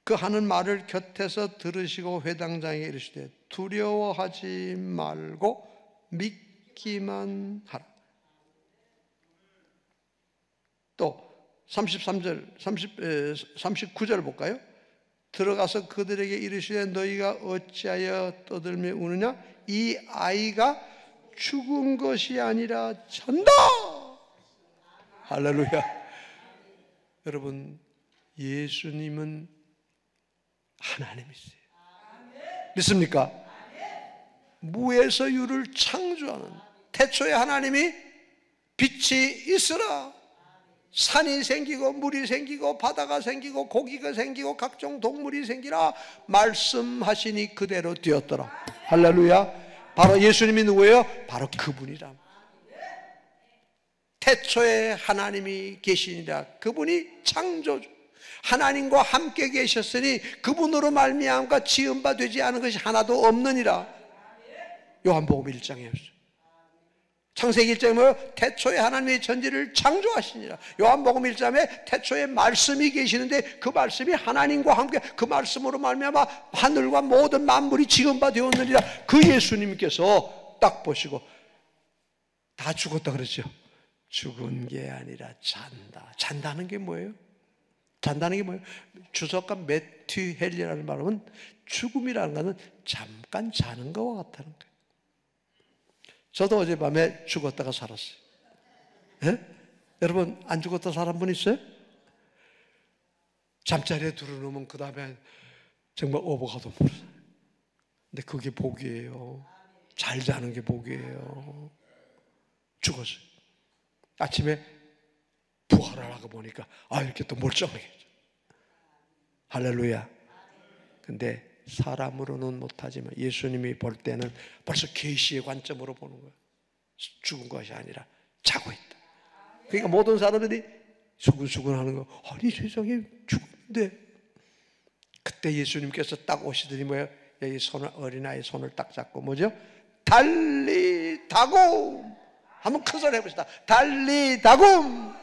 그 하는 말을 곁에서 들으시고 회당장에게 이르시되 두려워하지 말고 믿기만 하라. 또 39절 볼까요? 들어가서 그들에게 이르시되 너희가 어찌하여 떠들며 우느냐? 이 아이가 죽은 것이 아니라 잔다. 할렐루야. 여러분 예수님은 하나님이세요. 믿습니까? 무에서 유를 창조하는, 태초에 하나님이 빛이 있으라, 산이 생기고 물이 생기고 바다가 생기고 고기가 생기고 각종 동물이 생기라 말씀하시니 그대로 되었더라. 할렐루야. 바로 예수님이 누구예요? 바로 그분이라. 태초에 하나님이 계시니라. 그분이 창조주, 하나님과 함께 계셨으니 그분으로 말미암아 지은 바 되지 않은 것이 하나도 없느니라. 요한복음 1장에 창세기 1장에 뭐예요? 태초에 하나님의 천지를 창조하시니라. 요한복음 1장에 태초에 말씀이 계시는데 그 말씀이 하나님과 함께 그 말씀으로 말미암아 하늘과 모든 만물이 지은 바 되었느니라. 그 예수님께서 딱 보시고 다 죽었다 그랬죠. 죽은 게 아니라 잔다. 잔다는 게 뭐예요? 잔다는 게 뭐예요? 주석가 매튜 헬리라는 말은 죽음이라는 것은 잠깐 자는 것과 같다는 거예요. 저도 어젯밤에 죽었다가 살았어요. 예? 여러분 안 죽었다 살은 분 있어요? 잠자리에 들어놓으면 그 다음에 정말 오버가도 모르요. 근데 그게 복이에요. 잘 자는 게 복이에요. 죽었어요. 아침에 부활을 하고 보니까 이렇게 또 멀쩡하게. 할렐루야. 근데 사람으로는 못하지만 예수님이 볼 때는 벌써 계시의 관점으로 보는 거예요. 죽은 것이 아니라 자고 있다. 그러니까 모든 사람들이 수근수근하는 거. 아니 세상에 죽은데. 그때 예수님께서 딱 오시더니 뭐예요? 여기 손을, 어린아이 손을 딱 잡고 뭐죠? 달리다굼. 한번 큰 소리 해봅시다. 달리다굼.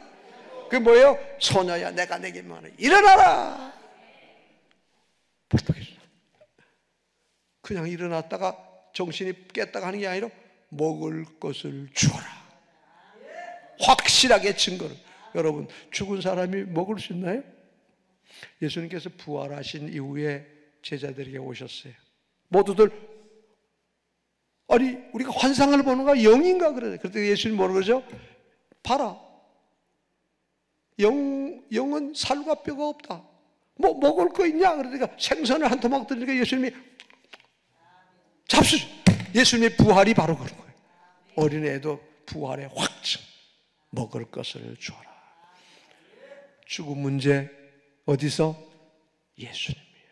그게 뭐예요? 소녀야 내가 내게 말해 일어나라. 벌떡 일어나. 그냥 일어났다가 정신이 깼다가 하는 게 아니라 먹을 것을 주어라. 확실하게 증거를. 여러분 죽은 사람이 먹을 수 있나요? 예수님께서 부활하신 이후에 제자들에게 오셨어요. 모두들 아니 우리가 환상을 보는가 영인가 그래요. 그때 예수님 뭐라고 그러죠? 봐라, 영은 살과 뼈가 없다. 뭐 먹을 거 있냐? 그러니까 생선을 한 토막 들으니까 예수님이 잡수. 예수님의 부활이 바로 그런 거예요. 어린애도 부활의 확증. 먹을 것을 주어라. 죽음 문제 어디서? 예수님이에요.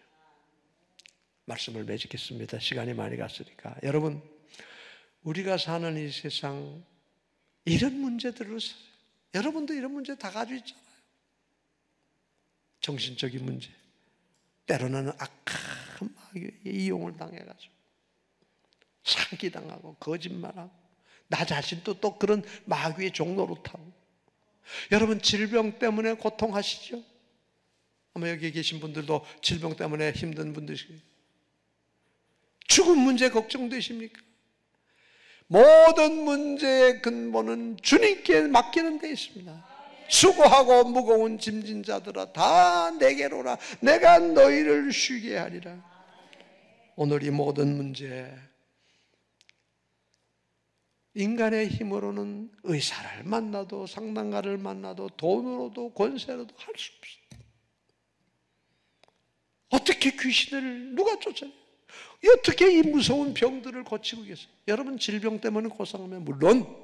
말씀을 맺겠습니다. 시간이 많이 갔으니까. 여러분 우리가 사는 이 세상 이런 문제들로 여러분도 이런 문제 다 가지고 있잖아요. 정신적인 문제, 때로는 악한 마귀에 이용을 당해가지고 사기당하고 거짓말하고 나 자신도 또 그런 마귀의 종로로 타고. 여러분 질병 때문에 고통하시죠? 아마 여기 계신 분들도 질병 때문에 힘든 분들이시죠. 죽음 문제 걱정되십니까? 모든 문제의 근본은 주님께 맡기는 데 있습니다. 수고하고 무거운 짐진 자들아 다 내게로 오라. 내가 너희를 쉬게 하리라. 오늘 이 모든 문제, 인간의 힘으로는 의사를 만나도 상담가를 만나도 돈으로도 권세로도 할 수 없어요. 어떻게 귀신을 누가 쫓아내요? 어떻게 이 무서운 병들을 고치고 계세요? 여러분 질병 때문에 고생하면 물론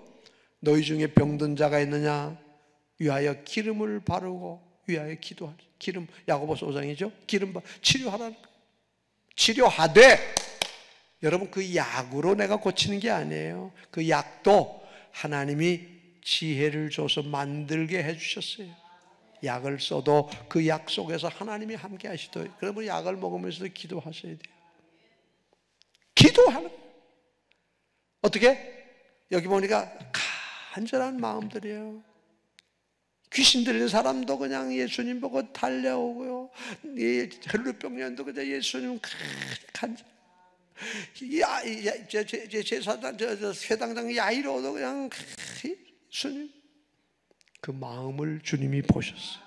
너희 중에 병든 자가 있느냐? 위하여 기름을 바르고 위하여 기도하라. 기름, 야고보서 5장이죠. 기름 치료하라는 거예요. 치료하되, 여러분 그 약으로 내가 고치는 게 아니에요. 그 약도 하나님이 지혜를 줘서 만들게 해주셨어요. 약을 써도 그 약 속에서 하나님이 함께 하시더라고요. 그러면 약을 먹으면서도 기도하셔야 돼요. 기도하는 거예요. 어떻게? 여기 보니까 간절한 마음들이에요. 귀신 들린 사람도 그냥 예수님 보고 달려오고요. 이 혈루병년도 그냥 예수님 간절. 제사장, 회당장 야이로도 그냥 예수님. 그 마음을 주님이 보셨어요.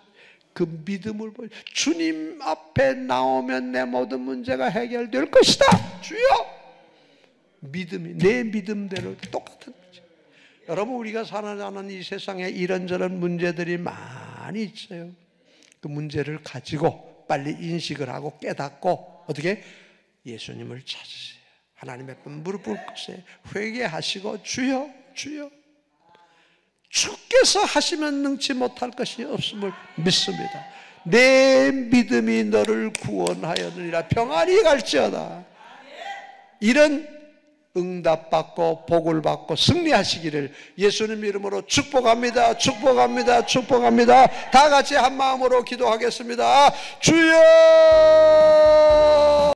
그 믿음을 보셨어요. 주님 앞에 나오면 내 모든 문제가 해결될 것이다. 주여. 믿음이 내 믿음대로 똑같은 거죠. 여러분 우리가 살아가는 이 세상에 이런저런 문제들이 많이 있어요. 그 문제를 가지고 빨리 인식을 하고 깨닫고 어떻게? 예수님을 찾으세요. 하나님 앞에 무릎 꿇으세요. 회개하시고 주여 주여. 주께서 하시면 능치 못할 것이 없음을 믿습니다. 내 믿음이 너를 구원하였느니라. 평안히 갈지어다. 이런 응답받고 복을 받고 승리하시기를 예수님 이름으로 축복합니다. 축복합니다. 축복합니다. 다 같이 한 마음으로 기도하겠습니다. 주여